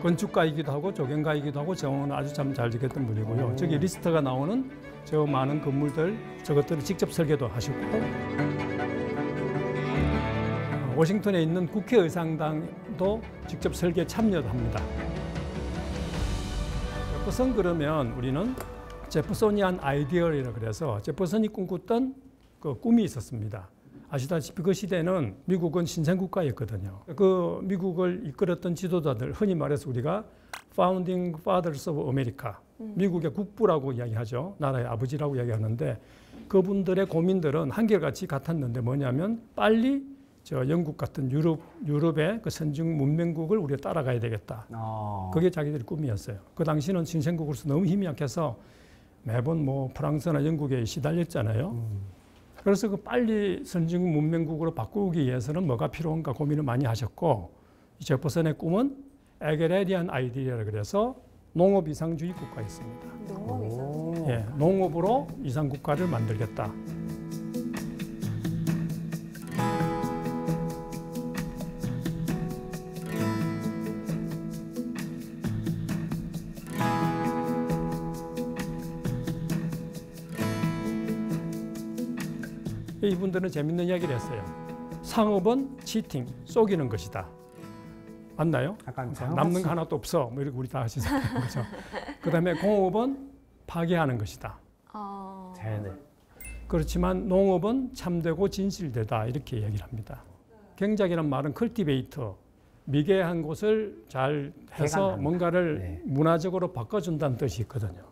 D: 건축가이기도 하고 조경가이기도 하고 정원을 아주 참 잘 지켰던 분이고요. 저기 리스트가 나오는 저 많은 건물들 저것들을 직접 설계도 하시고 워싱턴에 있는 국회의상당도 직접 설계에 참여도 합니다. 제퍼슨 그러면 우리는 제퍼소니안 아이디어라고 그래서 제퍼슨이 꿈꿨던 그 꿈이 있었습니다. 아시다시피 그 시대는 미국은 신생국가였거든요. 그 미국을 이끌었던 지도자들, 흔히 말해서 우리가 Founding Fathers of America, 미국의 국부라고 이야기하죠. 나라의 아버지라고 이야기하는데 그분들의 고민들은 한결같이 같았는데 뭐냐면 빨리 저 영국 같은 유럽의 그 선진 문명국을 우리가 따라가야 되겠다. 그게 자기들의 꿈이었어요. 그 당시는 신생국으로서 너무 힘이 약해서 매번 뭐 프랑스나 영국에 시달렸잖아요. 그래서 그 빨리 선진 문명국으로 바꾸기 위해서는 뭐가 필요한가 고민을 많이 하셨고 이 제퍼슨의 꿈은 에게레리안 아이디어라 그래서 농업 이상주의 국가였습니다.
A: 농업 이상.
D: 예, 농업으로 이상 국가를 만들겠다. 이분들은 재밌는 이야기를 했어요. 상업은 치팅, 속이는 것이다. 맞나요?
B: 약간
D: 남는 거 하나도 없어. 뭐 이렇게 우리 다 하시잖아요. 그렇죠? 그다음에 공업은 파괴하는 것이다.
B: 자연을.
D: 그렇지만 농업은 참되고 진실되다. 이렇게 얘기를 합니다. 경작이라는 말은 컬티베이터, 미개한 곳을 잘 해서
B: 개간한다.
D: 뭔가를
B: 네.
D: 문화적으로 바꿔준다는 뜻이 있거든요.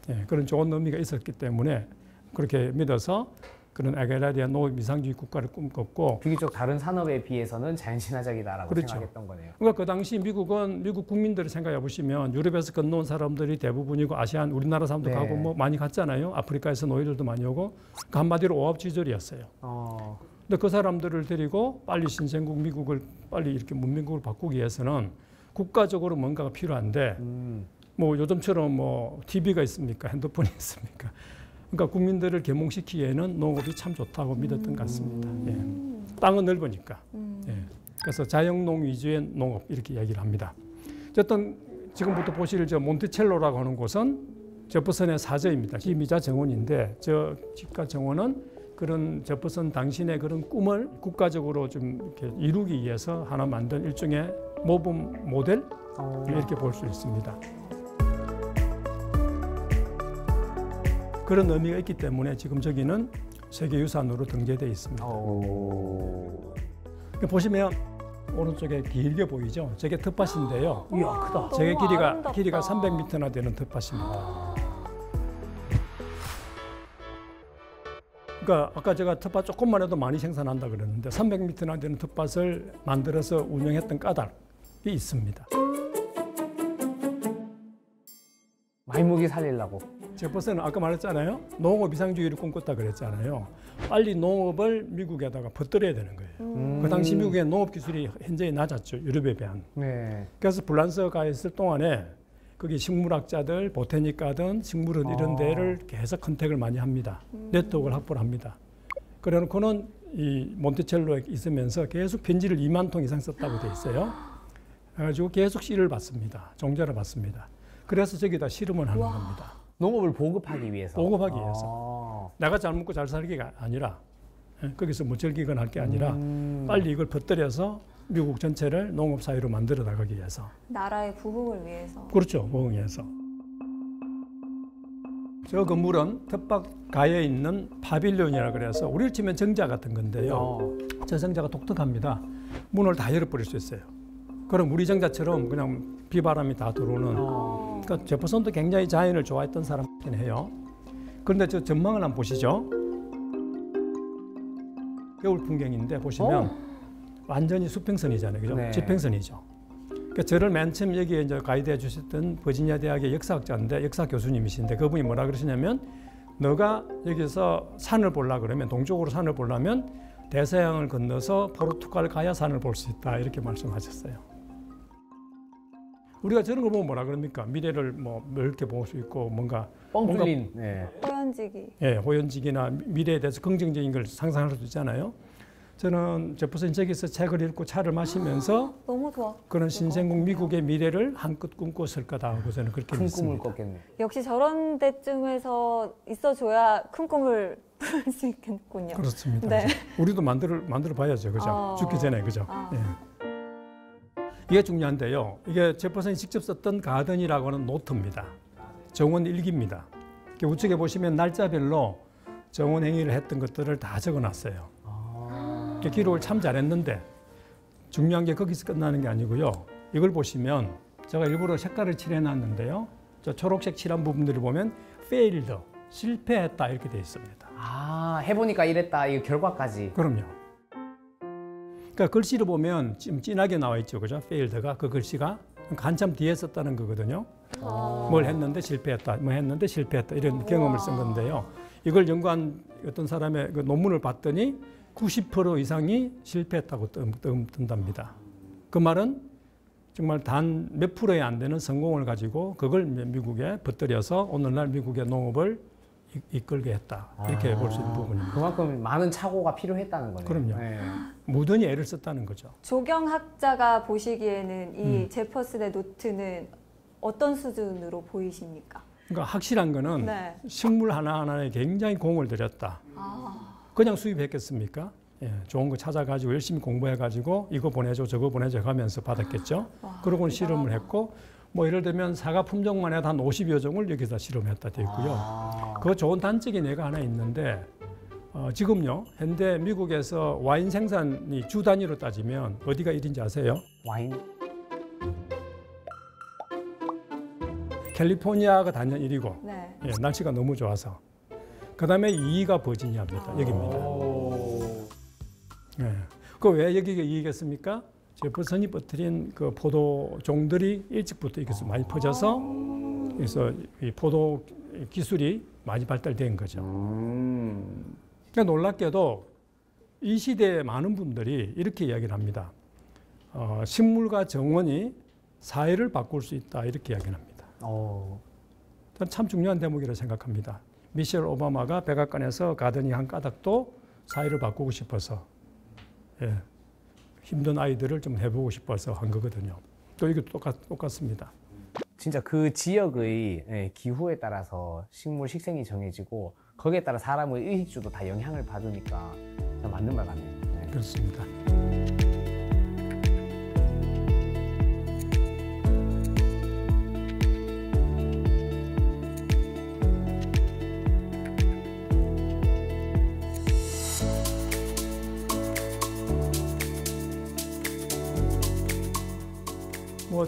D: 예, 그런 좋은 의미가 있었기 때문에 그렇게 믿어서 그런 아그라리아 농업 이상주의 국가를 꿈꿨고
B: 비교적 다른 산업에 비해서는 자연친화적이다라고
D: 그렇죠.
B: 생각했던 거네요.
D: 그러니까 그 당시 미국은 미국 국민들을 생각해 보시면 유럽에서 건너온 사람들이 대부분이고 아시안 우리나라 사람도
B: 네.
D: 가고 뭐 많이 갔잖아요. 아프리카에서 노예들도 많이 오고 그 한마디로 오합지졸이었어요. 근데 그 사람들을 데리고 빨리 신생국 미국을 빨리 이렇게 문명국을 바꾸기 위해서는 국가적으로 뭔가가 필요한데 뭐 요즘처럼 뭐 TV가 있습니까? 핸드폰이 있습니까? 그러니까 국민들을 계몽시키기에는 농업이 참 좋다고 믿었던 것 같습니다. 예. 땅은 넓으니까. 예. 그래서 자영농 위주의 농업 이렇게 얘기를 합니다. 어쨌든 지금부터 보실 저 몬티첼로라고 하는 곳은 제퍼슨의 사저입니다. 기미자 정원인데 저 집과 정원은 그런 제퍼슨 당신의 그런 꿈을 국가적으로 좀 이렇게 이루기 위해서 하나 만든 일종의 모범 모델 이렇게 볼 수 있습니다. 그런 의미가 있기 때문에 지금 저기는 세계유산으로 등재되어 있습니다. 보시면 오른쪽에 길게 보이죠? 저게 텃밭인데요.
B: 이야, 크다.
D: 저게
A: 너무 아름답다.
D: 길이가 300m나 되는 텃밭입니다. 그러니까 아까 제가 텃밭 조금만 해도 많이 생산한다 그랬는데 300m나 되는 텃밭을 만들어서 운영했던 까닭이 있습니다.
B: 말무기 살리려고.
D: 제퍼슨은 아까 말했잖아요. 농업 이상주의를 꿈꿨다 그랬잖아요. 빨리 농업을 미국에다가 퍼뜨려야 되는 거예요. 그 당시 미국의 농업 기술이 현저히 낮았죠. 유럽에 비한.
B: 네.
D: 그래서 불란서 가 있을 동안에 거기 식물학자들, 보테니카든 식물원 이런 데를 계속 컨택을 많이 합니다. 네트워크를 확보를 합니다. 그래놓고는 이 몬티첼로에 있으면서 계속 편지를 2만 통 이상 썼다고 돼 있어요. 그래가지고 계속 씨를 받습니다. 종자를 받습니다. 그래서 저기다 실험을 하는 겁니다.
B: 농업을 보급하기 위해서.
D: 보급하기 위해서. 내가 잘 먹고 잘 살기가 아니라 거기서 뭐 즐기거나 할 게 아니라 빨리 이걸 퍼뜨려서 미국 전체를 농업 사회로 만들어 나가기 위해서.
A: 나라의 부흥을 위해서.
D: 그렇죠. 부흥 위해서. 저 건물은 텃밭 가에 있는 파빌리온이라 그래서 우리를 치면 정자 같은 건데요. 저 정자가 독특합니다. 문을 다 열어버릴 수 있어요. 그럼 우리 정자처럼 그냥 비바람이 다 들어오는. 그러니까 제퍼슨도 굉장히 자연을 좋아했던 사람이긴 해요. 그런데 저 전망을 한번 보시죠. 겨울 풍경인데 보시면 완전히 수평선이잖아요. 그죠?
B: 네.
D: 지평선이죠. 그러니까 저를 맨 처음 여기에 이제 가이드해 주셨던 버지니아 대학의 역사학자인데 역사 교수님이신데 그분이 뭐라 그러시냐면 너가 여기서 산을 보려고 그러면 동쪽으로 산을 보려면 대서양을 건너서 포르투갈 가야 산을 볼 수 있다 이렇게 말씀하셨어요. 우리가 저런 거 보면 뭐라 그럽니까? 미래를 뭐 넓게 볼 수 있고 뭔가
B: 뻥 뚫린. 네.
A: 호연지기.
D: 예, 호연지기나 미래에 대해서 긍정적인 걸 상상할 수 있잖아요. 저는 제퍼슨 저기서 책을 읽고 차를 마시면서
A: 너무 좋아.
D: 그런 신생국 미국의 미래를 한껏 꿈꿨을 거다 하고 저는 그렇게
B: 큰
D: 믿습니다.
B: 꿈을 꿨겠네.
A: 역시 저런 데쯤에서 있어줘야 큰 꿈을 꿀 수 있겠군요.
D: 그렇습니다.
A: 네.
D: 우리도 만들어 봐야죠, 그죠? 죽기 전에, 그죠? 예. 이게 중요한데요. 이게 제퍼슨이 직접 썼던 가든이라고 하는 노트입니다. 정원 일기입니다. 우측에 보시면 날짜별로 정원 행위를 했던 것들을 다 적어놨어요. 기록을 참 잘했는데 중요한 게 거기서 끝나는 게 아니고요. 이걸 보시면 제가 일부러 색깔을 칠해놨는데요. 저 초록색 칠한 부분들을 보면 failed, 실패했다 이렇게 돼 있습니다.
B: 해보니까 이랬다. 이 결과까지.
D: 그럼요. 그러니까 글씨를 보면 좀 진하게 나와 있죠, 그죠? failed가 그 글씨가 한참 뒤에 썼다는 거거든요. 뭘 했는데 실패했다, 뭐 했는데 실패했다 이런 경험을 쓴 건데요. 이걸 연구한 어떤 사람의 그 논문을 봤더니 90% 이상이 실패했다고 뜬답니다. 그 말은 정말 단 몇 프로에 안 되는 성공을 가지고 그걸 미국에 퍼뜨려서 오늘날 미국의 농업을 이끌게 했다. 이렇게 볼 수 있는 부분입니다.
B: 그만큼 많은 착오가 필요했다는 거네요.
D: 그럼요.
B: 네.
D: 무던히 애를 썼다는 거죠.
A: 조경학자가 보시기에는 이 제퍼슨의 노트는 어떤 수준으로 보이십니까?
D: 그러니까 확실한 거는
A: 네.
D: 식물 하나하나에 굉장히 공을 들였다. 그냥 수입했겠습니까? 예, 좋은 거 찾아가지고 열심히 공부해가지고 이거 보내줘 저거 보내줘 하면서 받았겠죠. 그러고는 실험을 했고 뭐 예를 들면 사과 품종만 해도 한 50여 종을 여기다 실험했다 되어 있고요. 그 좋은 단적인 예가 하나 있는데 지금요 현대 미국에서 와인 생산이 주 단위로 따지면 어디가 1인지 아세요?
B: 와인.
D: 캘리포니아가 단연 1위고
A: 네.
D: 예, 날씨가 너무 좋아서 그다음에 2위가 버지니아입니다. 여기입니다. 네. 그 왜 여기가 2위겠습니까? 제퍼슨이 퍼뜨린 그 포도종들이 일찍부터 이것을 많이 퍼져서 그래서 이 포도 기술이 많이 발달된 거죠. 그러니까 놀랍게도 이 시대에 많은 분들이 이렇게 이야기를 합니다. 식물과 정원이 사회를 바꿀 수 있다 이렇게 이야기를 합니다. 저는 참 중요한 대목이라고 생각합니다. 미셸 오바마가 백악관에서 가더니 한 까닭도 사회를 바꾸고 싶어서 힘든 아이들을 좀 해보고 싶어서 한 거거든요. 또 이것도 똑같습니다.
B: 진짜 그 지역의 기후에 따라서 식물 식생이 정해지고 거기에 따라 사람의 의식주도 다 영향을 받으니까 맞는 말 같네요. 네.
D: 그렇습니다.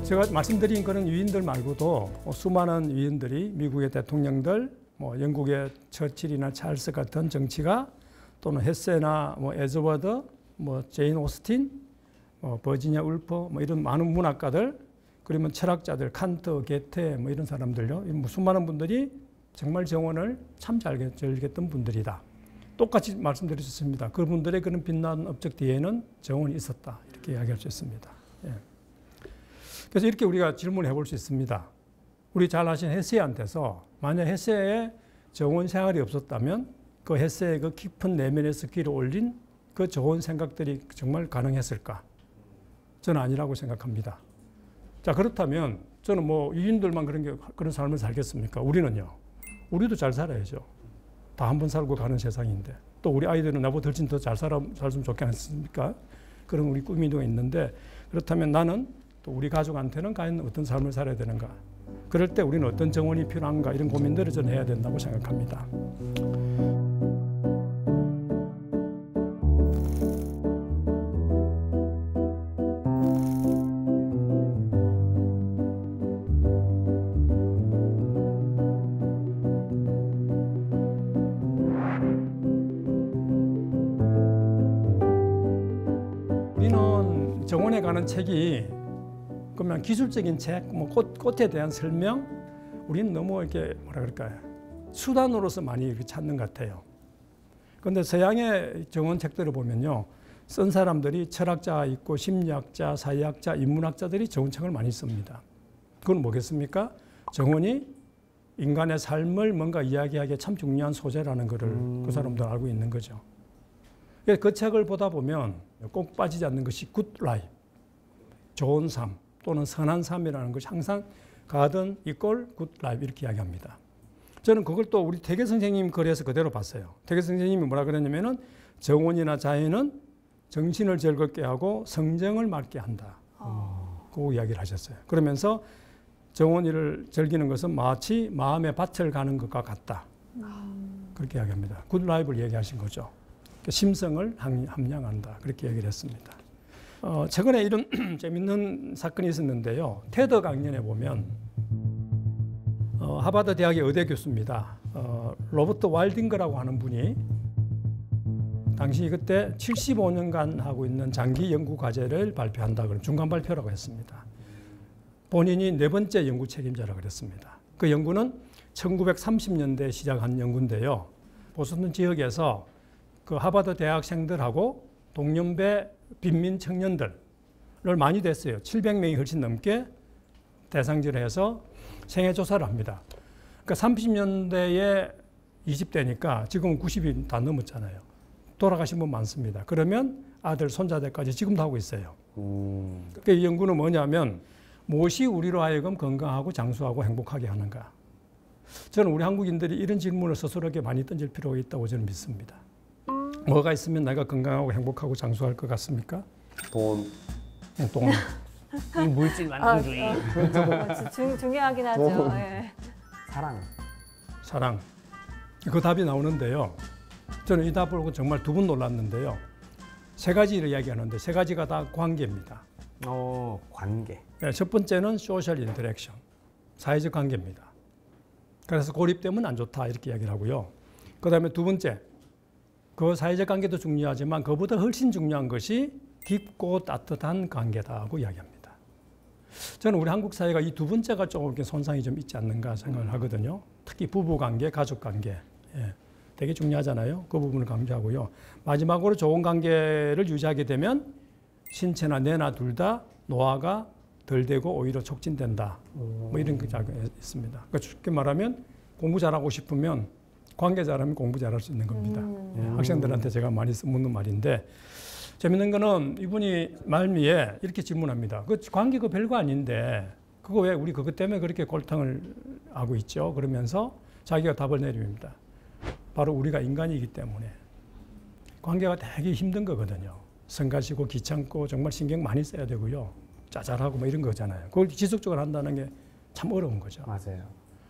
D: 제가 말씀드린 그런 위인들 말고도 수많은 위인들이 미국의 대통령들, 영국의 처칠이나 찰스 같은 정치가 또는 헤세나 에즈워드, 제인 오스틴, 버지니아 울프 이런 많은 문학가들 그러면 철학자들 칸트, 게테 이런 사람들요. 수많은 분들이 정말 정원을 참 잘 즐겼던 분들이다. 똑같이 말씀드렸습니다. 그분들의 그런 빛나는 업적 뒤에는 정원이 있었다. 이렇게 이야기할 수 있습니다. 예. 그래서 이렇게 우리가 질문을 해볼 수 있습니다. 우리 잘 아신 헤세한테서 만약 헤세의 정원 생활이 없었다면 그 헤세의 그 깊은 내면에서 길을 올린 그 좋은 생각들이 정말 가능했을까? 저는 아니라고 생각합니다. 자, 그렇다면 저는 유인들만 그런 삶을 살겠습니까? 우리도 잘 살아야죠. 다 한 번 살고 가는 세상인데 또 우리 아이들은 나보다 훨씬 더 잘 살았으면 좋지 않습니까? 그런 우리 꿈이 있는데 그렇다면 나는 또 우리 가족한테는 과연 어떤 삶을 살아야 되는가? 그럴 때 우리는 어떤 정원이 필요한가? 이런 고민들을 저는 해야 된다고 생각합니다. 우리는 정원에 가는 책이 그러면 기술적인 책, 꽃에 대한 설명, 우리는 너무 이렇게 수단으로서 많이 이렇게 찾는 것 같아요. 그런데 서양의 정원 책들을 보면요, 쓴 사람들이 철학자 있고 심리학자, 사회학자, 인문학자들이 정원 책을 많이 씁니다. 그건 뭐겠습니까? 정원이 인간의 삶을 뭔가 이야기하기에 참 중요한 소재라는 것을 그 사람들은 알고 있는 거죠. 그 책을 보다 보면 꼭 빠지지 않는 것이 굿 라이프, 좋은 삶. 또는 선한 삶이라는 것이 항상 가든 이꼴 굿 라이프 이렇게 이야기합니다. 저는 그걸 또 우리 태계 선생님 글에서 그대로 봤어요. 태계 선생님이 뭐라 그랬냐면은 정원이나 자연은 정신을 즐겁게 하고 성정을 맑게 한다. 그 이야기를 하셨어요. 그러면서 정원을 즐기는 것은 마치 마음의 밭을 가는 것과 같다. 그렇게 이야기합니다. 굿 라이프를 얘기하신 거죠. 심성을 함양한다. 그렇게 얘기를 했습니다. 최근에 이런 재밌는 사건이 있었는데요. 테드 강연에 보면 하버드 대학의 의대 교수입니다. 로버트 와일딩거라고 하는 분이 당시 그때 75년간 하고 있는 장기 연구 과제를 발표한다. 그런 중간 발표라고 했습니다. 본인이 4번째 연구 책임자라고 그랬습니다. 그 연구는 1930년대에 시작한 연구인데요. 보스턴 지역에서 그 하버드 대학생들하고 동년배 빈민 청년들을 많이 됐어요. 700명이 훨씬 넘게 대상지를 해서 생애 조사를 합니다. 그러니까 30년대에 20대니까 지금은 90이 다 넘었잖아요. 돌아가신 분 많습니다. 그러면 아들, 손자들까지 지금도 하고 있어요. 그러니까 이 연구는 뭐냐면 무엇이 우리로 하여금 건강하고 장수하고 행복하게 하는가. 저는 우리 한국인들이 이런 질문을 스스로에게 많이 던질 필요가 있다고 저는 믿습니다. 뭐가 있으면 내가 건강하고 행복하고 장수할 것 같습니까?
C: 돈.
D: 돈.
B: 이 물질 만능주의.
A: 중요하긴 하죠. 예.
B: 사랑.
D: 그 답이 나오는데요. 저는 이 답을 보고 정말 두 번 놀랐는데요. 3가지를 이야기하는데 3가지가 다 관계입니다.
B: 관계.
D: 첫 번째는 소셜 인터랙션, 사회적 관계입니다. 그래서 고립되면 안 좋다 이렇게 이야기를 하고요. 그다음에 두 번째, 그 사회적 관계도 중요하지만 그보다 훨씬 중요한 것이 깊고 따뜻한 관계다고 이야기합니다. 저는 우리 한국 사회가 이 두 번째가 조금 이렇게 손상이 좀 있지 않는가 생각을 하거든요. 특히 부부 관계, 가족 관계. 예, 되게 중요하잖아요. 그 부분을 강조하고요. 마지막으로 좋은 관계를 유지하게 되면 신체나 뇌나 둘 다 노화가 덜 되고 오히려 촉진된다. 뭐 이런 게 있습니다. 그러니까 쉽게 말하면 공부 잘하고 싶으면 관계 잘하면 공부 잘할 수 있는 겁니다. 예, 학생들한테 제가 많이 묻는 말인데 재밌는 거는 이분이 말미에 이렇게 질문합니다. 그 관계 그 별거 아닌데 그거 왜 우리 그것 때문에 그렇게 골탕을 하고 있죠? 그러면서 자기가 답을 내립니다. 바로 우리가 인간이기 때문에 관계가 되게 힘든 거거든요. 성가시고 귀찮고 정말 신경 많이 써야 되고요. 짜잘하고 뭐 이런 거잖아요. 그걸 지속적으로 한다는 게 참 어려운 거죠.
B: 맞아요.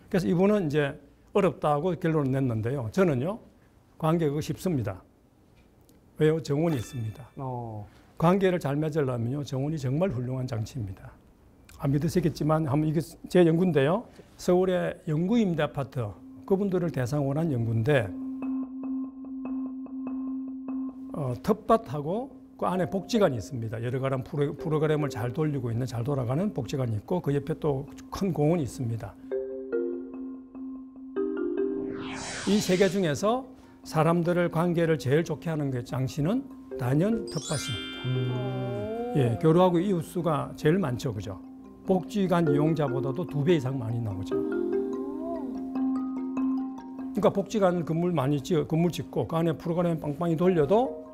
D: 그래서 이분은 이제 어렵다고 결론을 냈는데요. 저는요, 관계가 쉽습니다. 왜요? 정원이 있습니다. 관계를 잘 맺으려면요, 정원이 정말 훌륭한 장치입니다. 안 믿으시겠지만, 한번 이게 제 연구인데요. 서울의 영구임대 아파트, 그분들을 대상으로 한 연구인데, 텃밭하고 그 안에 복지관이 있습니다. 여러 가지 프로그램을 잘 돌리고 있는, 잘 돌아가는 복지관이 있고, 그 옆에 또 큰 공원이 있습니다. 이 세 개 중에서 사람들을 관계를 제일 좋게 하는 게 장치는 단연 텃밭입니다. 예, 교류하고 이웃 수가 제일 많죠, 그죠? 복지관 이용자보다도 2배 이상 많이 나오죠. 그러니까 복지관 건물 짓고 그 안에 프로그램 빵빵히 돌려도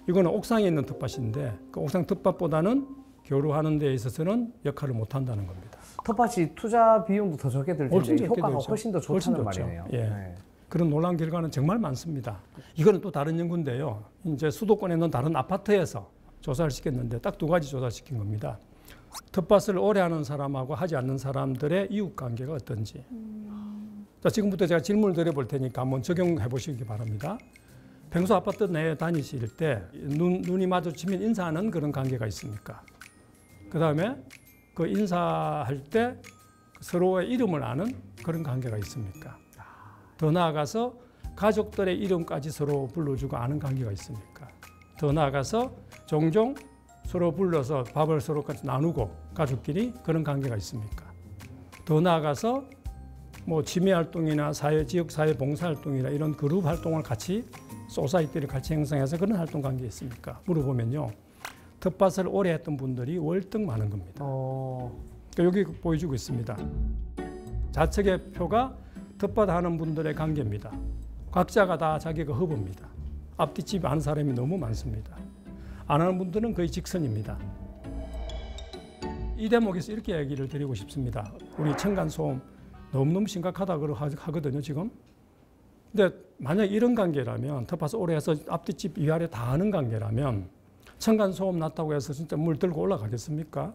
D: 이거는 옥상에 있는 텃밭인데 그 옥상 텃밭보다는 교류하는 데 있어서는 역할을 못 한다는 겁니다.
B: 텃밭이 투자 비용도 더 적게 들 텐데 효과가 훨씬 더 좋다는 말이네요.
D: 예.
B: 네.
D: 그런 놀라운 결과는 정말 많습니다. 이거는 또 다른 연구인데요. 이제 수도권에 있는 다른 아파트에서 조사를 시켰는데 딱 2가지 조사시킨 겁니다. 텃밭을 오래 하는 사람하고 하지 않는 사람들의 이웃 관계가 어떤지. 자, 지금부터 제가 질문을 드려볼 테니까 한번 적용해 보시기 바랍니다. 평소 아파트 내에 다니실 때 눈이 마주치면 인사하는 그런 관계가 있습니까? 그 다음에 그 인사할 때 서로의 이름을 아는 그런 관계가 있습니까? 더 나아가서 가족들의 이름까지 서로 불러주고 아는 관계가 있습니까? 더 나아가서 종종 서로 불러서 밥을 서로 같이 나누고 가족끼리 그런 관계가 있습니까? 더 나아가서 뭐 취미 활동이나 지역 사회 봉사 활동이나 이런 그룹 활동을 같이 소사이티를 같이 형성해서 그런 활동 관계 있습니까? 물어보면요. 텃밭을 오래 했던 분들이 월등 많은 겁니다. 그러니까 여기 보여주고 있습니다. 좌측의 표가 텃밭 하는 분들의 관계입니다. 각자가 다 자기가 허브입니다. 앞뒤집 아는 사람이 너무 많습니다. 안 하는 분들은 거의 직선입니다. 이 대목에서 이렇게 얘기를 드리고 싶습니다. 우리 층간소음 너무너무 심각하다고 하거든요, 지금. 근데 만약 이런 관계라면, 텃밭을 오래 해서 앞뒤집 위아래 다 아는 관계라면 층간소음 났다고 해서 진짜 물 들고 올라가겠습니까?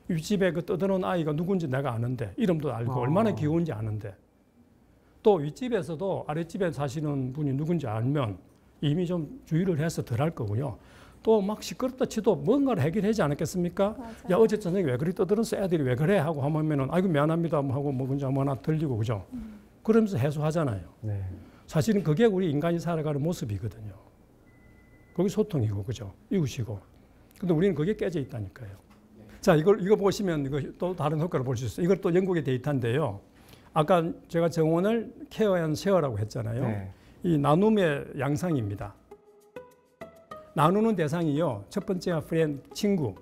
D: 윗집에 그 떠드는 아이가 누군지 내가 아는데, 이름도 알고 얼마나 귀여운지 아는데, 또 윗집에서도 아랫집에 사시는 분이 누군지 알면 이미 좀 주의를 해서 덜 할 거고요. 또 막 시끄럽다 치도 뭔가를 해결하지 않았겠습니까?
A: 맞아요.
D: 야, 어제 저녁에 왜 그리 떠들었어? 애들이 왜 그래? 하고 하면은 아이고 미안합니다 하고 뭐 그냥 뭐 하나 들리고 그죠? 그러면서 해소하잖아요.
B: 네.
D: 사실은 그게 우리 인간이 살아가는 모습이거든요. 거기 소통이고 그죠? 이웃이고. 근데 우리는 그게 깨져 있다니까요. 자, 이거 보시면 이거 또 다른 효과를 볼 수 있어요. 이걸 또 영국의 데이터인데요. 아까 제가 정원을 케어 앤 쉐어라고 했잖아요.
B: 네.
D: 이 나눔의 양상입니다. 나누는 대상이요. 첫 번째가 친구,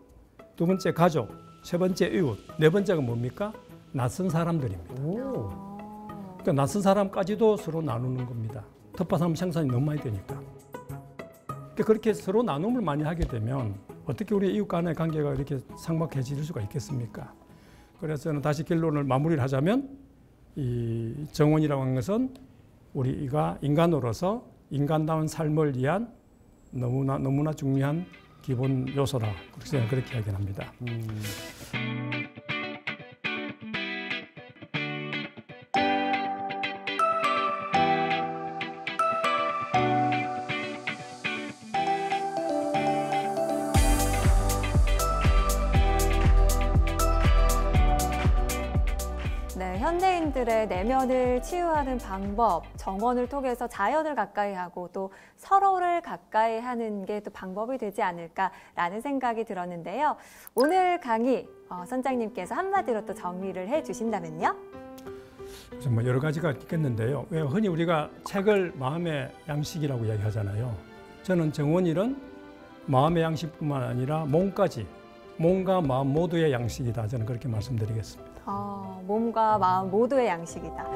D: 두 번째 가족, 세 번째 이웃, 네 번째가 뭡니까? 낯선 사람들입니다. 그러니까 낯선 사람까지도 서로 나누는 겁니다. 텃밭하면 생산이 너무 많이 되니까. 그러니까 그렇게 서로 나눔을 많이 하게 되면 어떻게 우리 이웃 간의 관계가 이렇게 삭막해질 수가 있겠습니까? 그래서 저는 다시 결론을 마무리를 하자면 이 정원이라고 하는 것은 우리가 인간으로서 인간다운 삶을 위한 너무나 중요한 기본 요소다. 그렇게 이야기합니다.
A: 네, 현대인 사람들의 내면을 치유하는 방법, 정원을 통해서 자연을 가까이 하고 또 서로를 가까이 하는 게 또 방법이 되지 않을까라는 생각이 들었는데요. 오늘 강의 선장님께서 한마디로 또 정리를 해주신다면요?
D: 그래서 뭐 여러 가지가 있겠는데요. 왜 흔히 우리가 책을 마음의 양식이라고 이야기하잖아요. 저는 정원일은 마음의 양식뿐만 아니라 몸까지, 몸과 마음 모두의 양식이다. 저는 그렇게 말씀드리겠습니다.
A: 몸과 마음 모두의 양식이다.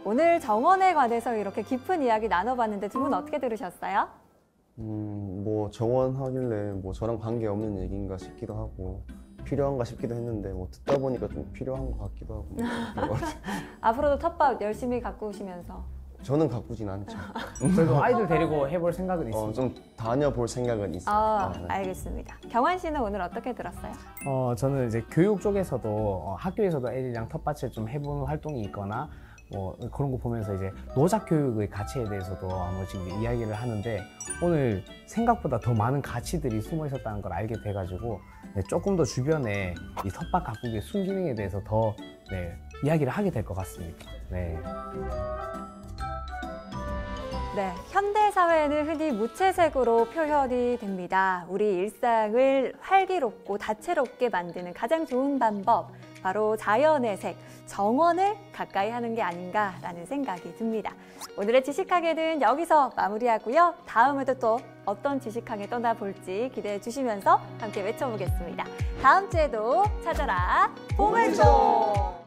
A: 오늘 정원에 관해서 이렇게 깊은 이야기 나눠봤는데 두 분 어떻게 들으셨어요?
C: 뭐 정원 하길래 뭐 저랑 관계없는 얘기인가 싶기도 하고 필요한가 싶기도 했는데 뭐 듣다 보니까 좀 필요한 것 같기도 하고 뭐 그런 것 같아요.
A: 앞으로도 텃밭 열심히 가꾸시면서
C: 저는 가꾸진 않죠.
B: 그래도 아이들 데리고 해볼 생각은 있습니다.
C: 좀 다녀볼 생각은 있어요. 네.
A: 알겠습니다. 경환 씨는 오늘 어떻게 들었어요?
B: 저는 이제 교육 쪽에서도 학교에서도 애들이랑 텃밭을 좀 해보는 활동이 있거나 뭐 그런 거 보면서 이제 노작 교육의 가치에 대해서도 한 번씩 이제 이야기를 하는데 오늘 생각보다 더 많은 가치들이 숨어 있었다는 걸 알게 돼가지고 조금 더 주변에 이 텃밭 가꾸기의 순기능에 대해서 더 이야기를 하게 될 것 같습니다. 네.
A: 네, 현대 사회는 흔히 무채색으로 표현이 됩니다. 우리 일상을 활기롭고 다채롭게 만드는 가장 좋은 방법, 바로 자연의 색, 정원을 가까이 하는 게 아닌가라는 생각이 듭니다. 오늘의 지식하게는 여기서 마무리하고요. 다음에도 또 어떤 지식항에 떠나볼지 기대해 주시면서 함께 외쳐보겠습니다. 다음 주에도 찾아라 보물총!